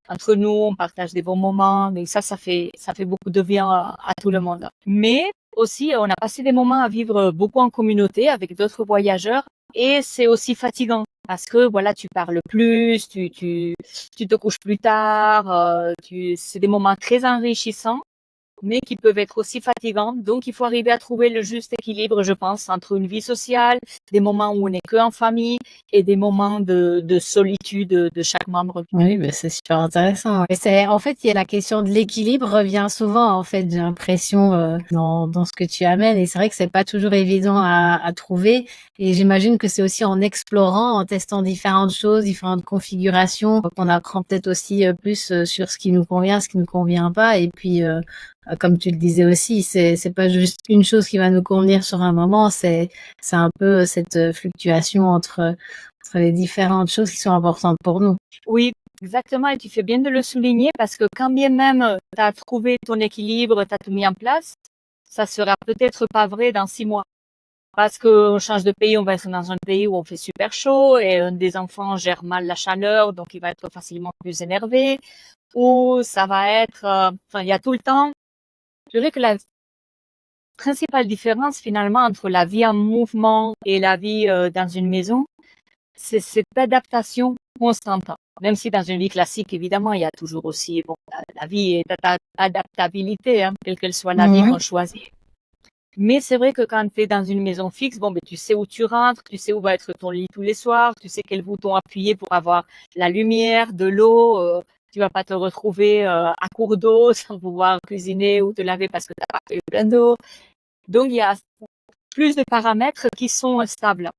entre nous, on partage des bons moments. Et ça fait beaucoup de bien à tout le monde. Mais aussi, on a passé des moments à vivre beaucoup en communauté avec d'autres voyageurs. Et c'est aussi fatigant parce que voilà, tu parles plus, tu te couches plus tard, c'est des moments très enrichissants, mais qui peuvent être aussi fatigants. Donc, il faut arriver à trouver le juste équilibre, je pense, entre une vie sociale, des moments où on n'est que en famille et des moments de solitude de chaque membre. Oui, ben c'est super intéressant. Et en fait, il y a la question de l'équilibre revient souvent, en fait, j'ai l'impression, dans ce que tu amènes. Et c'est vrai que c'est pas toujours évident à trouver. Et j'imagine que c'est aussi en explorant, en testant différentes choses, différentes configurations, qu'on apprend peut-être aussi plus sur ce qui nous convient, ce qui nous convient pas. Et puis, comme tu le disais aussi, c'est pas juste une chose qui va nous convenir sur un moment, c'est un peu cette fluctuation entre les différentes choses qui sont importantes pour nous. Oui, exactement. Et tu fais bien de le souligner parce que quand bien même tu as trouvé ton équilibre, tu as tout mis en place, ça sera peut-être pas vrai dans 6 mois. Parce qu'on change de pays, on va être dans un pays où on fait super chaud et un des enfants gère mal la chaleur, donc il va être facilement plus énervé. Ou ça va être, enfin, il y a tout le temps. Je dirais que la principale différence finalement entre la vie en mouvement et la vie dans une maison, c'est cette adaptation constante. Même si dans une vie classique, évidemment, il y a toujours aussi, bon, la vie est adaptabilité, hein, quelle qu'elle soit la vie qu'on choisit. Mais c'est vrai que quand tu es dans une maison fixe, bon, ben, tu sais où tu rentres, tu sais où va être ton lit tous les soirs, tu sais quel bouton appuyer pour avoir la lumière, de l'eau, tu vas pas te retrouver à court d'eau sans pouvoir cuisiner ou te laver parce que tu n'as pas eu plein d'eau. Donc, il y a plus de paramètres qui sont stables.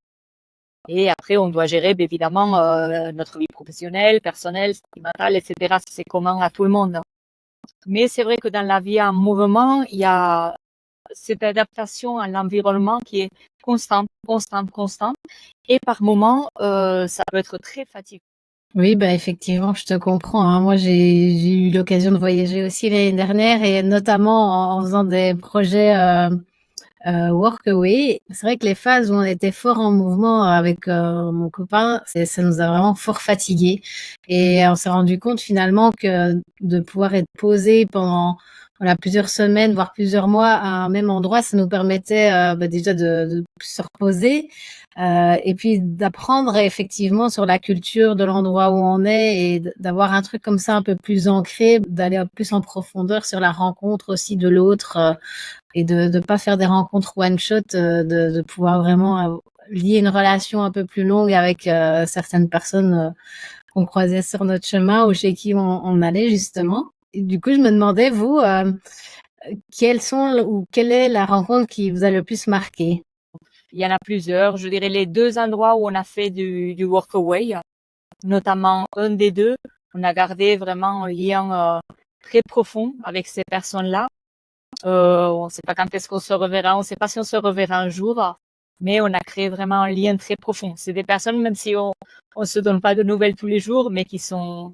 Et après, on doit gérer, bien évidemment, notre vie professionnelle, personnelle, sentimentale, etc. C'est commun à tout le monde. Mais c'est vrai que dans la vie en mouvement, il y a cette adaptation à l'environnement qui est constante. Et par moments, ça peut être très fatigant. Oui, bah effectivement, je te comprends, hein. Moi, j'ai eu l'occasion de voyager aussi l'année dernière et notamment en faisant des projets workaway. C'est vrai que les phases où on était fort en mouvement avec mon copain, ça nous a vraiment fort fatigués. Et on s'est rendu compte finalement que de pouvoir être posé pendant voilà, plusieurs semaines, voire plusieurs mois à un même endroit, ça nous permettait déjà de se reposer et puis d'apprendre effectivement sur la culture de l'endroit où on est et d'avoir un truc comme ça un peu plus ancré, d'aller plus en profondeur sur la rencontre aussi de l'autre et de pas faire des rencontres one shot, de pouvoir vraiment lier une relation un peu plus longue avec certaines personnes qu'on croisait sur notre chemin ou chez qui on allait justement. Et du coup, je me demandais, vous, Quelle est la rencontre qui vous a le plus marqué? Il y en a plusieurs. Je dirais les 2 endroits où on a fait du workaway, notamment un des 2, on a gardé vraiment un lien très profond avec ces personnes-là. On ne sait pas quand est-ce qu'on se reverra, on ne sait pas si on se reverra un jour, mais on a créé vraiment un lien très profond. C'est des personnes, même si on se donne pas de nouvelles tous les jours, mais qui sont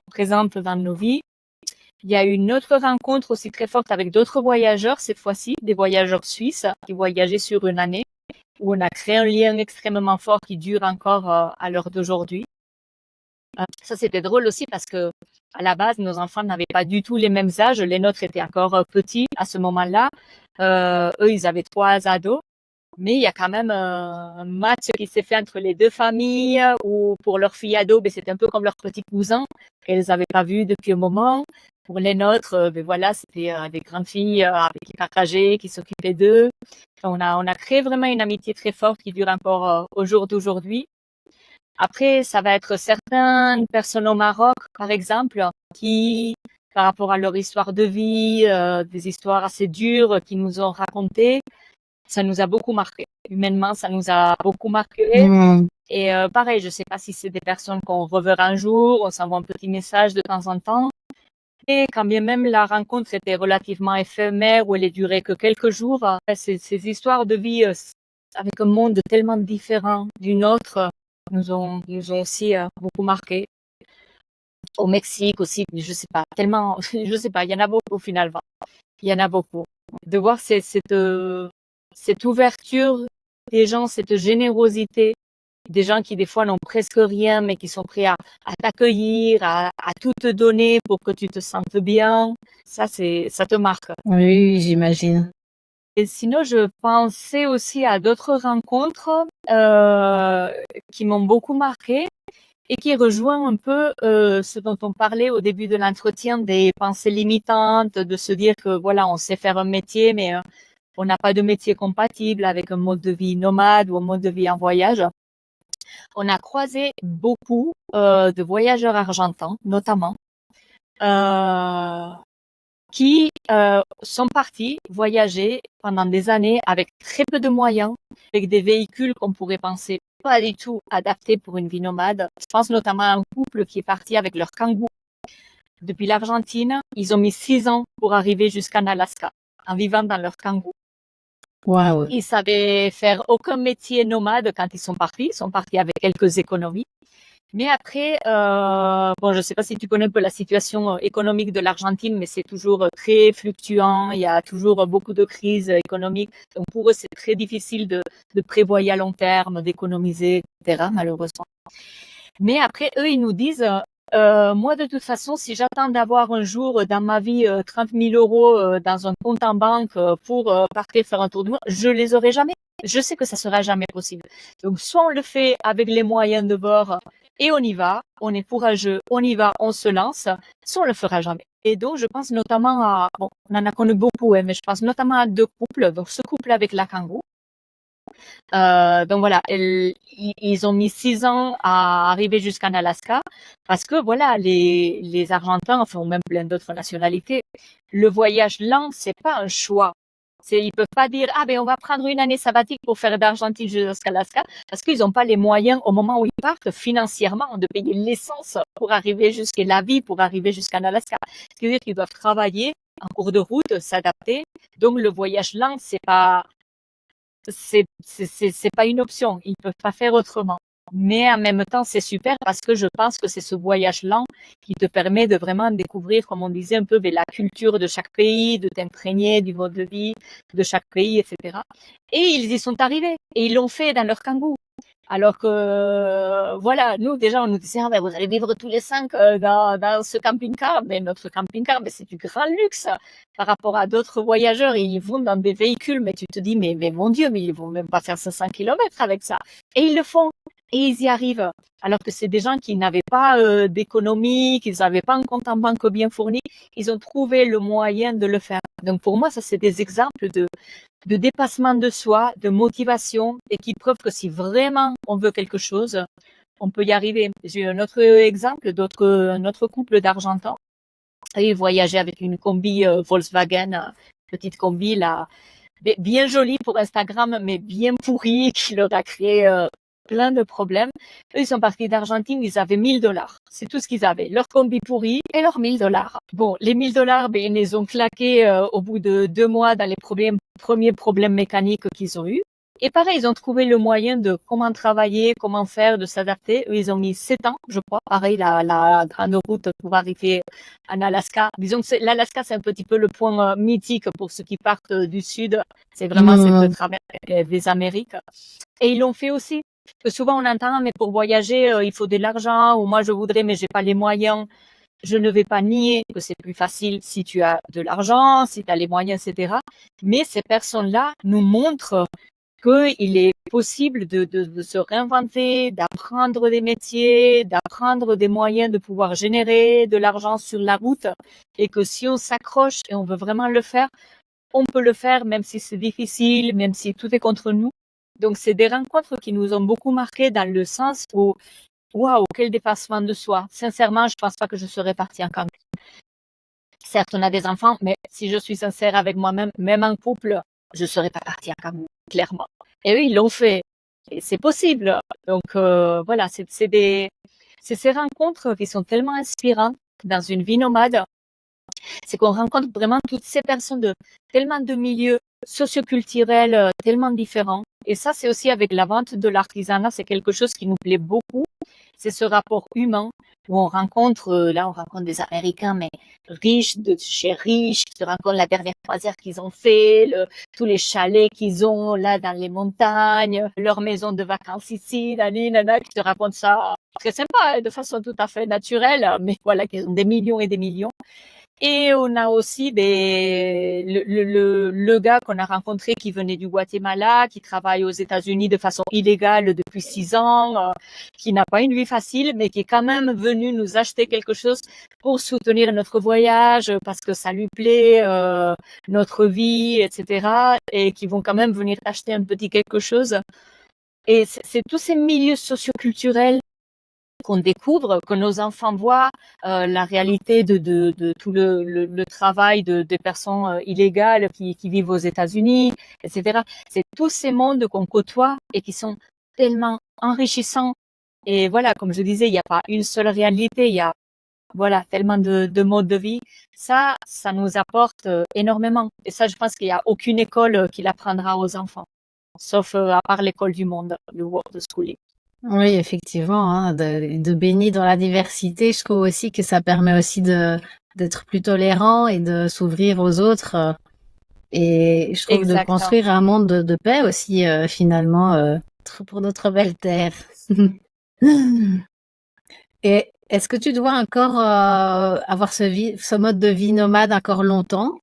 présentes dans nos vies. Il y a une autre rencontre aussi très forte avec d'autres voyageurs, cette fois-ci, des voyageurs suisses qui voyageaient sur une année, où on a créé un lien extrêmement fort qui dure encore à l'heure d'aujourd'hui. Ça, c'était drôle aussi parce que à la base, nos enfants n'avaient pas du tout les mêmes âges. Les nôtres étaient encore petits à ce moment-là. Eux, ils avaient 3 ados. Mais il y a quand même un match qui s'est fait entre les 2 familles où pour leurs filles ados, ben, c'était un peu comme leurs petits cousins qu'elles n'avaient pas vus depuis un moment. Pour les nôtres, ben voilà, c'était des grandes filles avec qui partageaient, qui s'occupaient d'eux. On a créé vraiment une amitié très forte qui dure encore au jour d'aujourd'hui. Après, ça va être certaines personnes au Maroc, par exemple, qui, par rapport à leur histoire de vie, des histoires assez dures qu'ils nous ont racontées, ça nous a beaucoup marqué. Humainement, ça nous a beaucoup marqué. Mmh. Et pareil, je sais pas si c'est des personnes qu'on reverra un jour, on s'envoie un petit message de temps en temps. Et quand bien même la rencontre était relativement éphémère, où elle est durée que quelques jours, ces histoires de vie avec un monde tellement différent du nôtre nous ont aussi beaucoup marqué. Au Mexique aussi, je sais pas, tellement, je sais pas, il y en a beaucoup finalement. Il y en a beaucoup. De voir cette ouverture des gens, cette générosité des gens qui des fois n'ont presque rien, mais qui sont prêts à t'accueillir, à tout te donner pour que tu te sentes bien. Ça te marque. Oui, j'imagine. Et sinon, je pensais aussi à d'autres rencontres qui m'ont beaucoup marqué et qui rejoint un peu ce dont on parlait au début de l'entretien, des pensées limitantes, de se dire que voilà, on sait faire un métier, mais on n'a pas de métier compatible avec un mode de vie nomade ou un mode de vie en voyage. On a croisé beaucoup de voyageurs argentins, notamment, euh, qui sont partis voyager pendant des années avec très peu de moyens, avec des véhicules qu'on pourrait penser pas du tout adaptés pour une vie nomade. Je pense notamment à un couple qui est parti avec leur kangou depuis l'Argentine. Ils ont mis 6 ans pour arriver jusqu'en Alaska en vivant dans leur kangou. Waouh. Ils savaient faire aucun métier nomade quand ils sont partis. Ils sont partis avec quelques économies. Mais après, bon, je sais pas si tu connais un peu la situation économique de l'Argentine, mais c'est toujours très fluctuant. Il y a toujours beaucoup de crises économiques. Donc pour eux, c'est très difficile de prévoir à long terme, d'économiser, etc., malheureusement. Mais après, eux, ils nous disent, moi, de toute façon, si j'attends d'avoir un jour dans ma vie 30 000 euros dans un compte en banque pour partir faire un tour du monde, je les aurai jamais. Je sais que ça sera jamais possible. Donc, soit on le fait avec les moyens de bord et on y va, on est courageux, on y va, on se lance, soit on le fera jamais. Et donc, je pense notamment à, bon, on en a connu beaucoup, mais je pense notamment à 2 couples. Donc, ce couple avec la kangourou. Donc voilà, ils ont mis 6 ans à arriver jusqu'en Alaska parce que voilà, les Argentins, enfin ou même plein d'autres nationalités, le voyage lent, c'est pas un choix. Ils peuvent pas dire ah ben on va prendre une année sabbatique pour faire d'Argentine jusqu'à Alaska parce qu'ils n'ont pas les moyens au moment où ils partent financièrement de payer l'essence pour arriver jusqu'à la vie pour arriver jusqu'en Alaska. C'est-à-dire qu'ils doivent travailler en cours de route, s'adapter. Donc le voyage lent, c'est pas une option. Ils peuvent pas faire autrement. Mais en même temps, c'est super parce que je pense que c'est ce voyage lent qui te permet de vraiment découvrir, comme on disait un peu, la culture de chaque pays, de t'imprégner du mode de vie de chaque pays, etc. Et ils y sont arrivés. Et ils l'ont fait dans leur kangou. Alors que, voilà, nous, déjà, on nous disait, ah, ben, vous allez vivre tous les 5 dans ce camping-car. Mais notre camping-car, ben, c'est du grand luxe par rapport à d'autres voyageurs. Ils vont dans des véhicules, mais tu te dis, mais mon Dieu, mais ils vont même pas faire 500 kilomètres avec ça. Et ils le font. Et ils y arrivent. Alors que c'est des gens qui n'avaient pas d'économie, qui n'avaient pas un compte en banque bien fourni. Ils ont trouvé le moyen de le faire. Donc, pour moi, ça, c'est des exemples de dépassement de soi, de motivation et qui prouvent que si vraiment on veut quelque chose, on peut y arriver. J'ai un autre exemple un autre couple d'Argentins Et il voyageait avec une combi Volkswagen, petite combi là, bien jolie pour Instagram, mais bien pourrie, qui leur a créé plein de problèmes. Eux, ils sont partis d'Argentine, ils avaient $1000. C'est tout ce qu'ils avaient. Leur combi pourri et leurs $1000. Bon, les $1000, ben, ils les ont claqués au bout de 2 mois dans les premiers problèmes mécaniques qu'ils ont eus. Et pareil, ils ont trouvé le moyen de comment travailler, comment faire, de s'adapter. Eux, ils ont mis 7 ans, je crois. Pareil, la grande route pour arriver en Alaska. Disons que l'Alaska, c'est un petit peu le point mythique pour ceux qui partent du sud. C'est vraiment cette traversée des Amériques. Et ils l'ont fait aussi. Que souvent on entend, mais pour voyager, il faut de l'argent, ou moi je voudrais, mais j'ai pas les moyens. Je ne vais pas nier que c'est plus facile si tu as de l'argent, si tu as les moyens, etc. Mais ces personnes-là nous montrent qu'il est possible de se réinventer, d'apprendre des métiers, d'apprendre des moyens de pouvoir générer de l'argent sur la route, et que si on s'accroche et on veut vraiment le faire, on peut le faire même si c'est difficile, même si tout est contre nous. Donc, c'est des rencontres qui nous ont beaucoup marqués dans le sens où, waouh, quel dépassement de soi. Sincèrement, je pense pas que je serais partie en Cancun. Certes, on a des enfants, mais si je suis sincère avec moi-même, même en couple, je serais pas partie en Cancun, clairement. Et eux, ils l'ont fait. Et c'est possible. Donc, voilà, c'est ces rencontres qui sont tellement inspirantes dans une vie nomade. C'est qu'on rencontre vraiment toutes ces personnes de tellement de milieux socioculturels tellement différents. Et ça, c'est aussi avec la vente de l'artisanat, c'est quelque chose qui nous plaît beaucoup. C'est ce rapport humain où on rencontre, là, on rencontre des Américains, mais riches de chez riches, qui se rencontrent la dernière croisière qu'ils ont fait, tous les chalets qu'ils ont là dans les montagnes, leur maison de vacances ici, nana, qui te racontent ça très sympa, de façon tout à fait naturelle, mais voilà, qu'ils ont des millions et des millions. Et on a aussi le gars qu'on a rencontré qui venait du Guatemala, qui travaille aux États-Unis de façon illégale depuis 6 ans, qui n'a pas une vie facile, mais qui est quand même venu nous acheter quelque chose pour soutenir notre voyage, parce que ça lui plaît, notre vie, etc. Et qui vont quand même venir acheter un petit quelque chose. Et c'est tous ces milieux socioculturels qu'on découvre, que nos enfants voient, la réalité de tout le travail des personnes illégales qui vivent aux États-Unis, etc. C'est tous ces mondes qu'on côtoie et qui sont tellement enrichissants. Et voilà, comme je disais, il n'y a pas une seule réalité, il y a voilà tellement de modes de vie. Ça nous apporte énormément. Et ça, je pense qu'il n'y a aucune école qui l'apprendra aux enfants, sauf à part l'école du monde, le World Schooling. Oui, effectivement, hein, de baigner dans la diversité, je trouve aussi que ça permet aussi d'être plus tolérant et de s'ouvrir aux autres. Et je trouve de Exactement. construire un monde de paix aussi, finalement, pour notre belle terre. Et est-ce que tu dois encore avoir ce mode de vie nomade encore longtemps?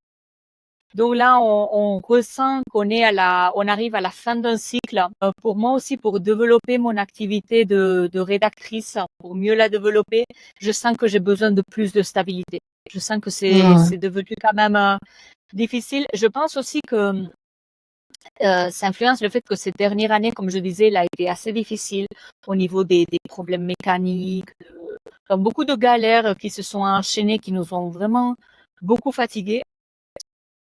Donc là, on ressent qu'on est on arrive à la fin d'un cycle. Pour moi aussi, pour développer mon activité de rédactrice, pour mieux la développer, je sens que j'ai besoin de plus de stabilité. Je sens que c'est devenu quand même difficile. Je pense aussi que ça influence le fait que cette dernière année, comme je disais, elle a été assez difficile au niveau des problèmes mécaniques, comme beaucoup de galères qui se sont enchaînées, qui nous ont vraiment beaucoup fatigués.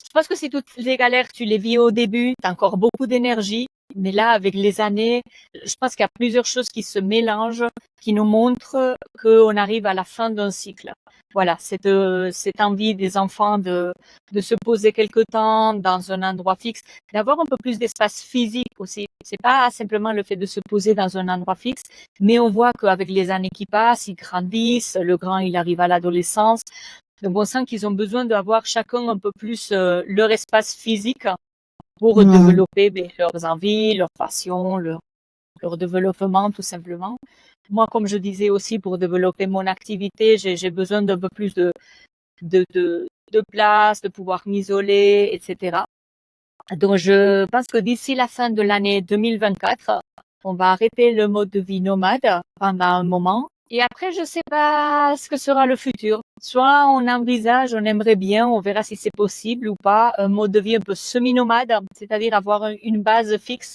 Je pense que si toutes les galères, tu les vis au début, tu as encore beaucoup d'énergie. Mais là, avec les années, je pense qu'il y a plusieurs choses qui se mélangent, qui nous montrent qu'on arrive à la fin d'un cycle. Voilà, cette envie des enfants de se poser quelque temps dans un endroit fixe, d'avoir un peu plus d'espace physique aussi. C'est pas simplement le fait de se poser dans un endroit fixe, mais on voit qu'avec les années qui passent, ils grandissent, le grand, il arrive à l'adolescence. Donc, on sent qu'ils ont besoin d'avoir chacun un peu plus leur espace physique pour développer leurs envies, leurs passions, leur développement, tout simplement. Moi, comme je disais aussi, pour développer mon activité, j'ai besoin d'un peu plus de place, de pouvoir m'isoler, etc. Donc, je pense que d'ici la fin de l'année 2024, on va arrêter le mode de vie nomade pendant un moment. Et après, je sais pas ce que sera le futur. Soit on envisage, on aimerait bien, on verra si c'est possible ou pas, un mode de vie un peu semi-nomade, c'est-à-dire avoir une base fixe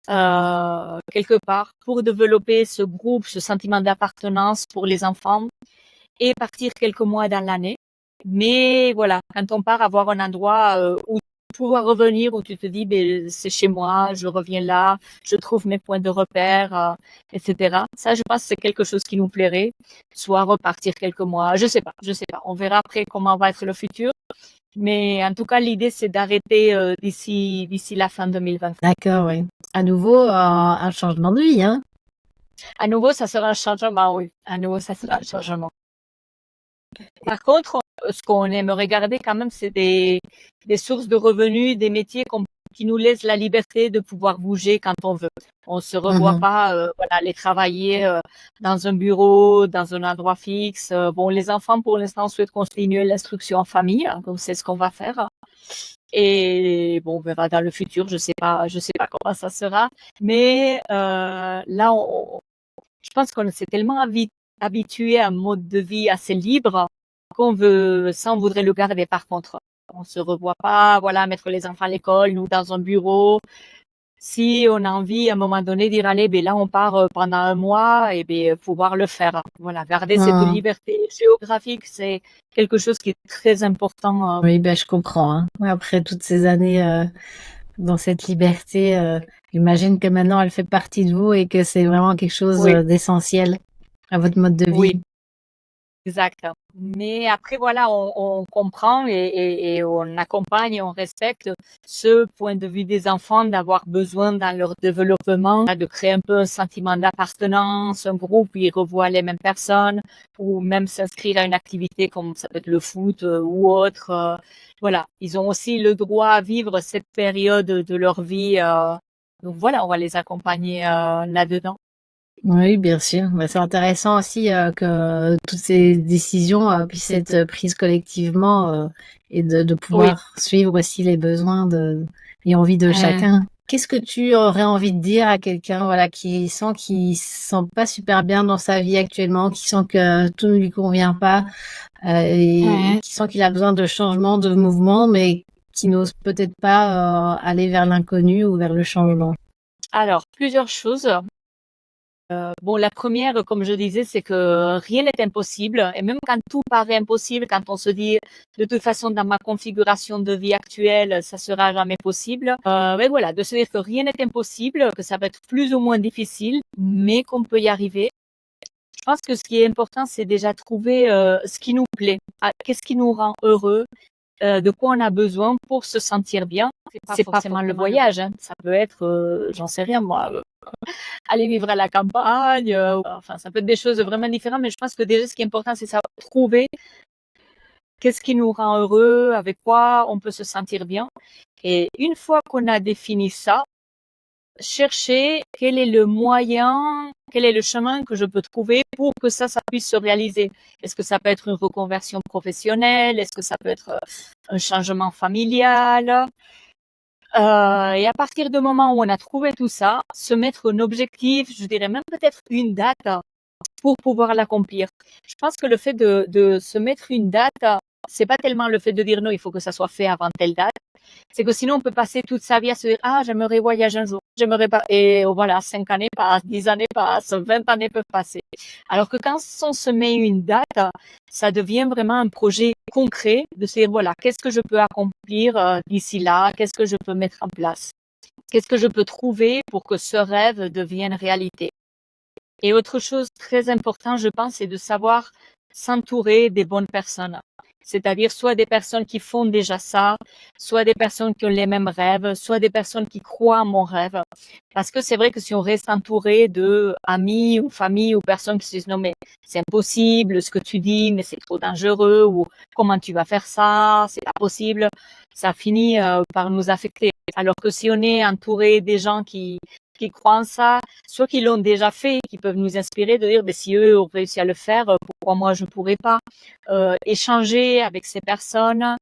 quelque part pour développer ce groupe, ce sentiment d'appartenance pour les enfants. et partir quelques mois dans l'année. Mais voilà, quand on part, avoir un endroit où pouvoir revenir, où tu te dis, ben, c'est chez moi, je reviens là, je trouve mes points de repère, etc. Ça, je pense que c'est quelque chose qui nous plairait. Soit repartir quelques mois, je sais pas. On verra après comment va être le futur. Mais en tout cas, l'idée, c'est d'arrêter d'ici la fin 2020. D'accord, oui. À nouveau, un changement de vie, hein. À nouveau, ça sera un changement, oui. À nouveau, ça sera un changement. Par contre, ce qu'on aimerait garder quand même, c'est des sources de revenus, des métiers qui nous laissent la liberté de pouvoir bouger quand on veut. On se revoit pas, voilà, aller travailler dans un bureau, dans un endroit fixe. Bon, les enfants, pour l'instant, souhaitent continuer l'instruction en famille, hein, donc c'est ce qu'on va faire. Et bon, on verra dans le futur. Je sais pas comment ça sera. Mais là, je pense qu'on s'est tellement habitué à un mode de vie assez libre ça, on voudrait le garder. Par contre, on se revoit pas, voilà, mettre les enfants à l'école, nous dans un bureau. Si on a envie, à un moment donné, dire, allez, ben là, on part pendant un mois, et ben, pouvoir le faire. Voilà, garder cette liberté géographique, c'est quelque chose qui est très important. Oui, ben, je comprends, hein. Ouais, après toutes ces années dans cette liberté, j'imagine que maintenant elle fait partie de vous et que c'est vraiment quelque chose Oui, d'essentiel à votre mode de oui. vie. Exact. Mais après, voilà, on comprend et on accompagne et on respecte ce point de vue des enfants d'avoir besoin dans leur développement de créer un peu un sentiment d'appartenance, un groupe où ils revoient les mêmes personnes ou même s'inscrire à une activité comme ça peut être le foot ou autre. Voilà, ils ont aussi le droit à vivre cette période de leur vie. Donc voilà, on va les accompagner là-dedans. Oui, bien sûr. Mais c'est intéressant aussi que toutes ces décisions puissent être prises collectivement et de Oui. pouvoir suivre aussi les besoins et envies de chacun. Qu'est-ce que tu aurais envie de dire à quelqu'un, voilà, qui se sent pas super bien dans sa vie actuellement, qui sent que tout ne lui convient pas et qui sent qu'il a besoin de changement, de mouvement, mais qui n'ose peut-être pas aller vers l'inconnu ou vers le changement? Alors, plusieurs choses. Bon, la première, comme je disais, c'est que rien n'est impossible. Et même quand tout paraît impossible, quand on se dit, de toute façon, dans ma configuration de vie actuelle, ça sera jamais possible. Mais voilà, de se dire que rien n'est impossible, que ça va être plus ou moins difficile, mais qu'on peut y arriver. Je pense que ce qui est important, c'est déjà trouver ce qui nous plaît. Qu'est-ce qui nous rend heureux? De quoi on a besoin pour se sentir bien. C'est pas forcément le voyage, hein. Ça peut être, j'en sais rien moi, aller vivre à la campagne, enfin ça peut être des choses vraiment différentes, mais je pense que déjà ce qui est important, c'est ça, trouver qu'est-ce qui nous rend heureux, avec quoi on peut se sentir bien. Et une fois qu'on a défini ça, chercher quel est le moyen, quel est le chemin que je peux trouver pour que ça puisse se réaliser. Est-ce que ça peut être une reconversion professionnelle? Est-ce que ça peut être un changement familial? Et à partir du moment où on a trouvé tout ça, se mettre un objectif, je dirais même peut-être une date pour pouvoir l'accomplir. Je pense que le fait de se mettre une date, c'est pas tellement le fait de dire non, il faut que ça soit fait avant telle date. C'est que sinon, on peut passer toute sa vie à se dire, ah, j'aimerais voyager un jour, j'aimerais pas, et voilà, 5 années passent, 10 années passent, 20 années peuvent passer. Alors que quand on se met une date, ça devient vraiment un projet concret de se dire, voilà, qu'est-ce que je peux accomplir d'ici là, qu'est-ce que je peux mettre en place, qu'est-ce que je peux trouver pour que ce rêve devienne réalité. Et autre chose très importante, je pense, c'est de savoir s'entourer des bonnes personnes. C'est-à-dire soit des personnes qui font déjà ça, soit des personnes qui ont les mêmes rêves, soit des personnes qui croient en mon rêve. Parce que c'est vrai que si on reste entouré de amis ou familles ou personnes qui se disent non mais c'est impossible ce que tu dis, mais c'est trop dangereux ou comment tu vas faire ça, c'est pas possible, ça finit par nous affecter. Alors que si on est entouré des gens qui croient en ça, soit qui l'ont déjà fait, qui peuvent nous inspirer de dire, mais si eux ont réussi à le faire, pourquoi moi je pourrais pas échanger avec ces personnes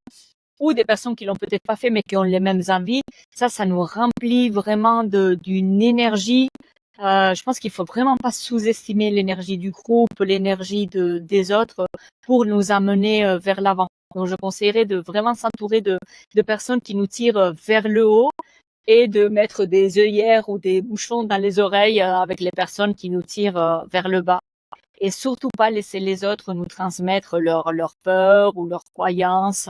ou des personnes qui l'ont peut-être pas fait mais qui ont les mêmes envies. Ça nous remplit vraiment d'une énergie. Je pense qu'il faut vraiment pas sous-estimer l'énergie du groupe, l'énergie des autres pour nous amener vers l'avant. Donc je conseillerais de vraiment s'entourer de personnes qui nous tirent vers le haut et de mettre des œillères ou des bouchons dans les oreilles avec les personnes qui nous tirent vers le bas. et surtout pas laisser les autres nous transmettre leur peur ou leurs croyances.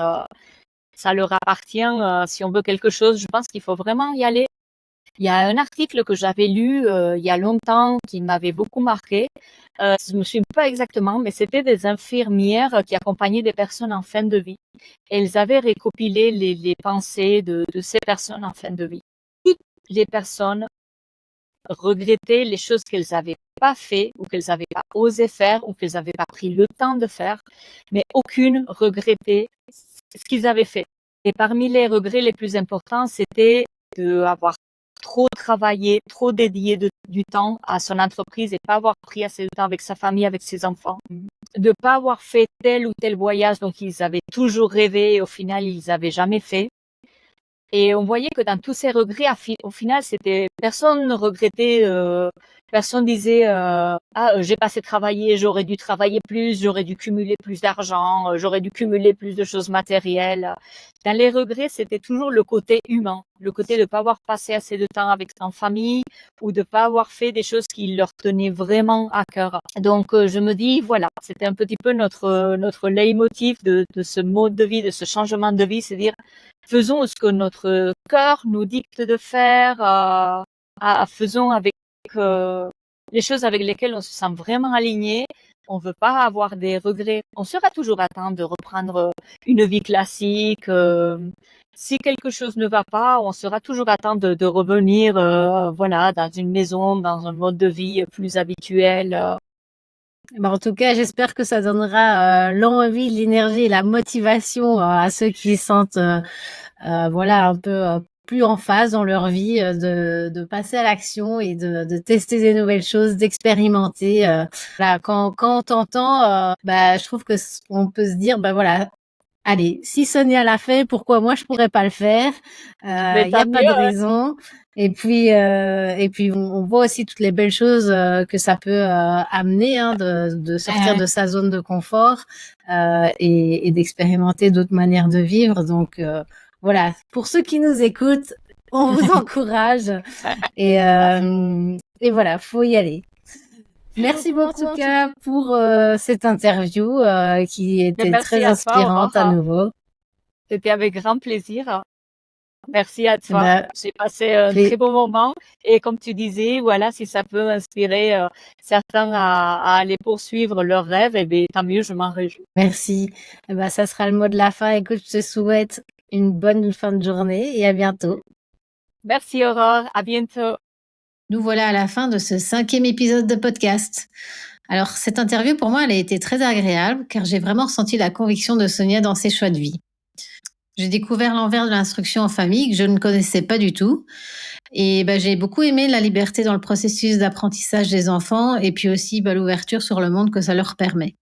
Ça leur appartient. Si on veut quelque chose, je pense qu'il faut vraiment y aller. Il y a un article que j'avais lu il y a longtemps qui m'avait beaucoup marqué. Je me souviens pas exactement, mais c'était des infirmières qui accompagnaient des personnes en fin de vie. Et elles avaient récopilé les pensées de ces personnes en fin de vie. Toutes les personnes regrettaient les choses qu'elles n'avaient pas fait ou qu'elles n'avaient pas osé faire ou qu'elles n'avaient pas pris le temps de faire, mais aucune regrettait ce qu'ils avaient fait. Et parmi les regrets les plus importants, c'était d'avoir trop travaillé, trop dédié du temps à son entreprise et pas avoir pris assez de temps avec sa famille, avec ses enfants, de pas avoir fait tel ou tel voyage dont ils avaient toujours rêvé et au final ils n'avaient jamais fait. Et on voyait que dans tous ces regrets, au final, c'était personne ne regrettait, personne disait j'ai pas assez travaillé, j'aurais dû travailler plus, j'aurais dû cumuler plus d'argent, j'aurais dû cumuler plus de choses matérielles. Dans les regrets, c'était toujours le côté humain, le côté de pas avoir passé assez de temps avec sa famille ou de pas avoir fait des choses qui leur tenaient vraiment à cœur. Donc je me dis voilà, c'était un petit peu notre leitmotiv de ce mode de vie, de ce changement de vie, c'est dire faisons ce que notre cœur nous dicte de faire, faisons avec les choses avec lesquelles on se sent vraiment aligné. On veut pas avoir des regrets. On sera toujours à temps de reprendre une vie classique. Si quelque chose ne va pas, on sera toujours à temps de revenir, voilà, dans une maison, dans un mode de vie plus habituel. En tout cas, j'espère que ça donnera l'envie, l'énergie et la motivation à ceux qui se sentent voilà, un peu plus en phase dans leur vie, de passer à l'action et de tester des nouvelles choses, d'expérimenter. Voilà, quand on t'entend, je trouve que on peut se dire, voilà, allez, si Sonia l'a fait, pourquoi moi je pourrais pas le faire? Il y a pas de raison. Et puis on voit aussi toutes les belles choses que ça peut amener, hein, de sortir de sa zone de confort et d'expérimenter d'autres manières de vivre. Donc voilà, pour ceux qui nous écoutent, on vous encourage et voilà, faut y aller. Merci beaucoup en tout cas pour cette interview qui était très inspirante à nouveau. C'était avec grand plaisir. Merci à toi. J'ai passé un très beau moment et comme tu disais, voilà, si ça peut inspirer certains à aller poursuivre leurs rêves, tant mieux, je m'en réjouis. Merci. Ça sera le mot de la fin. Écoute, je te souhaite une bonne fin de journée et à bientôt. Merci Aurore, à bientôt. Nous voilà à la fin de ce 5e épisode de podcast. Alors, cette interview, pour moi, elle a été très agréable car j'ai vraiment ressenti la conviction de Sonia dans ses choix de vie. J'ai découvert l'envers de l'instruction en famille que je ne connaissais pas du tout. Et j'ai beaucoup aimé la liberté dans le processus d'apprentissage des enfants et puis aussi l'ouverture sur le monde que ça leur permet.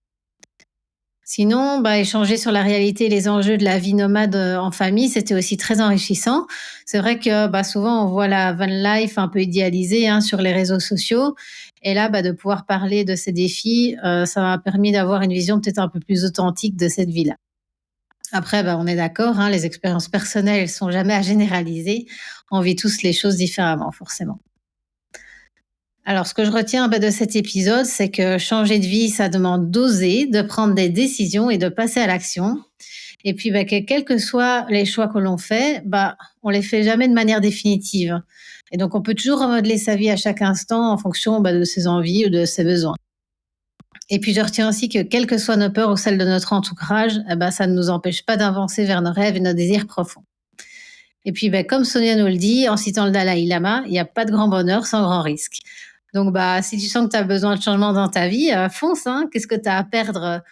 Sinon, échanger sur la réalité et les enjeux de la vie nomade en famille, c'était aussi très enrichissant. C'est vrai que souvent, on voit la van life un peu idéalisée sur les réseaux sociaux. Et là, de pouvoir parler de ces défis, ça m'a permis d'avoir une vision peut-être un peu plus authentique de cette vie-là. Après, on est d'accord, les expériences personnelles, elles sont jamais à généraliser. On vit tous les choses différemment, forcément. Alors, ce que je retiens de cet épisode, c'est que changer de vie, ça demande d'oser, de prendre des décisions et de passer à l'action. Et puis, que quels que soient les choix que l'on fait, on les fait jamais de manière définitive. Et donc, on peut toujours remodeler sa vie à chaque instant en fonction de ses envies ou de ses besoins. Et puis, je retiens aussi que quelles que soient nos peurs ou celles de notre entourage, ça ne nous empêche pas d'avancer vers nos rêves et nos désirs profonds. Et puis, comme Sonia nous le dit, en citant le Dalai Lama, il n'y a pas de grand bonheur sans grand risque. Donc, si tu sens que tu as besoin de changement dans ta vie, fonce, qu'est-ce que tu as à perdre?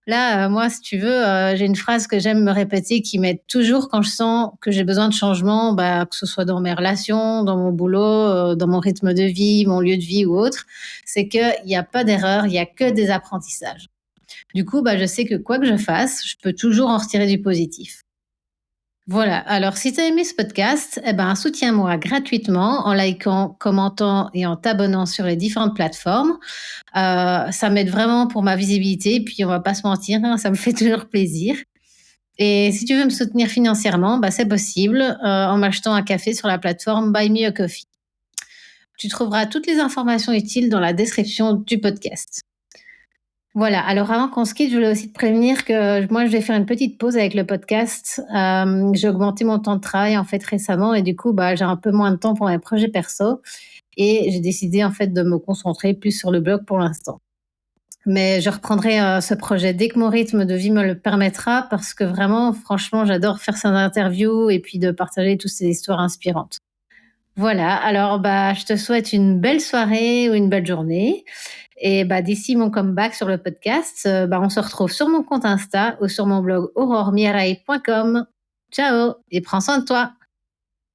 Là, moi, si tu veux, j'ai une phrase que j'aime me répéter qui m'aide toujours quand je sens que j'ai besoin de changement, que ce soit dans mes relations, dans mon boulot, dans mon rythme de vie, mon lieu de vie ou autre, c'est qu'il n'y a pas d'erreur, il n'y a que des apprentissages. Du coup, je sais que quoi que je fasse, je peux toujours en retirer du positif. Voilà, alors si tu as aimé ce podcast, soutiens-moi gratuitement en likant, commentant et en t'abonnant sur les différentes plateformes. Ça m'aide vraiment pour ma visibilité, puis on va pas se mentir, ça me fait toujours plaisir. Et si tu veux me soutenir financièrement, c'est possible en m'achetant un café sur la plateforme Buy Me a Coffee. Tu trouveras toutes les informations utiles dans la description du podcast. Voilà, alors avant qu'on se quitte, je voulais aussi te prévenir que moi, je vais faire une petite pause avec le podcast. J'ai augmenté mon temps de travail en fait récemment et du coup, j'ai un peu moins de temps pour mes projets perso et j'ai décidé en fait de me concentrer plus sur le blog pour l'instant. Mais je reprendrai ce projet dès que mon rythme de vie me le permettra parce que vraiment, franchement, j'adore faire ces interviews et puis de partager toutes ces histoires inspirantes. Voilà, alors je te souhaite une belle soirée ou une belle journée. Et d'ici mon comeback sur le podcast, on se retrouve sur mon compte Insta ou sur mon blog auroremireille.com. Ciao et prends soin de toi.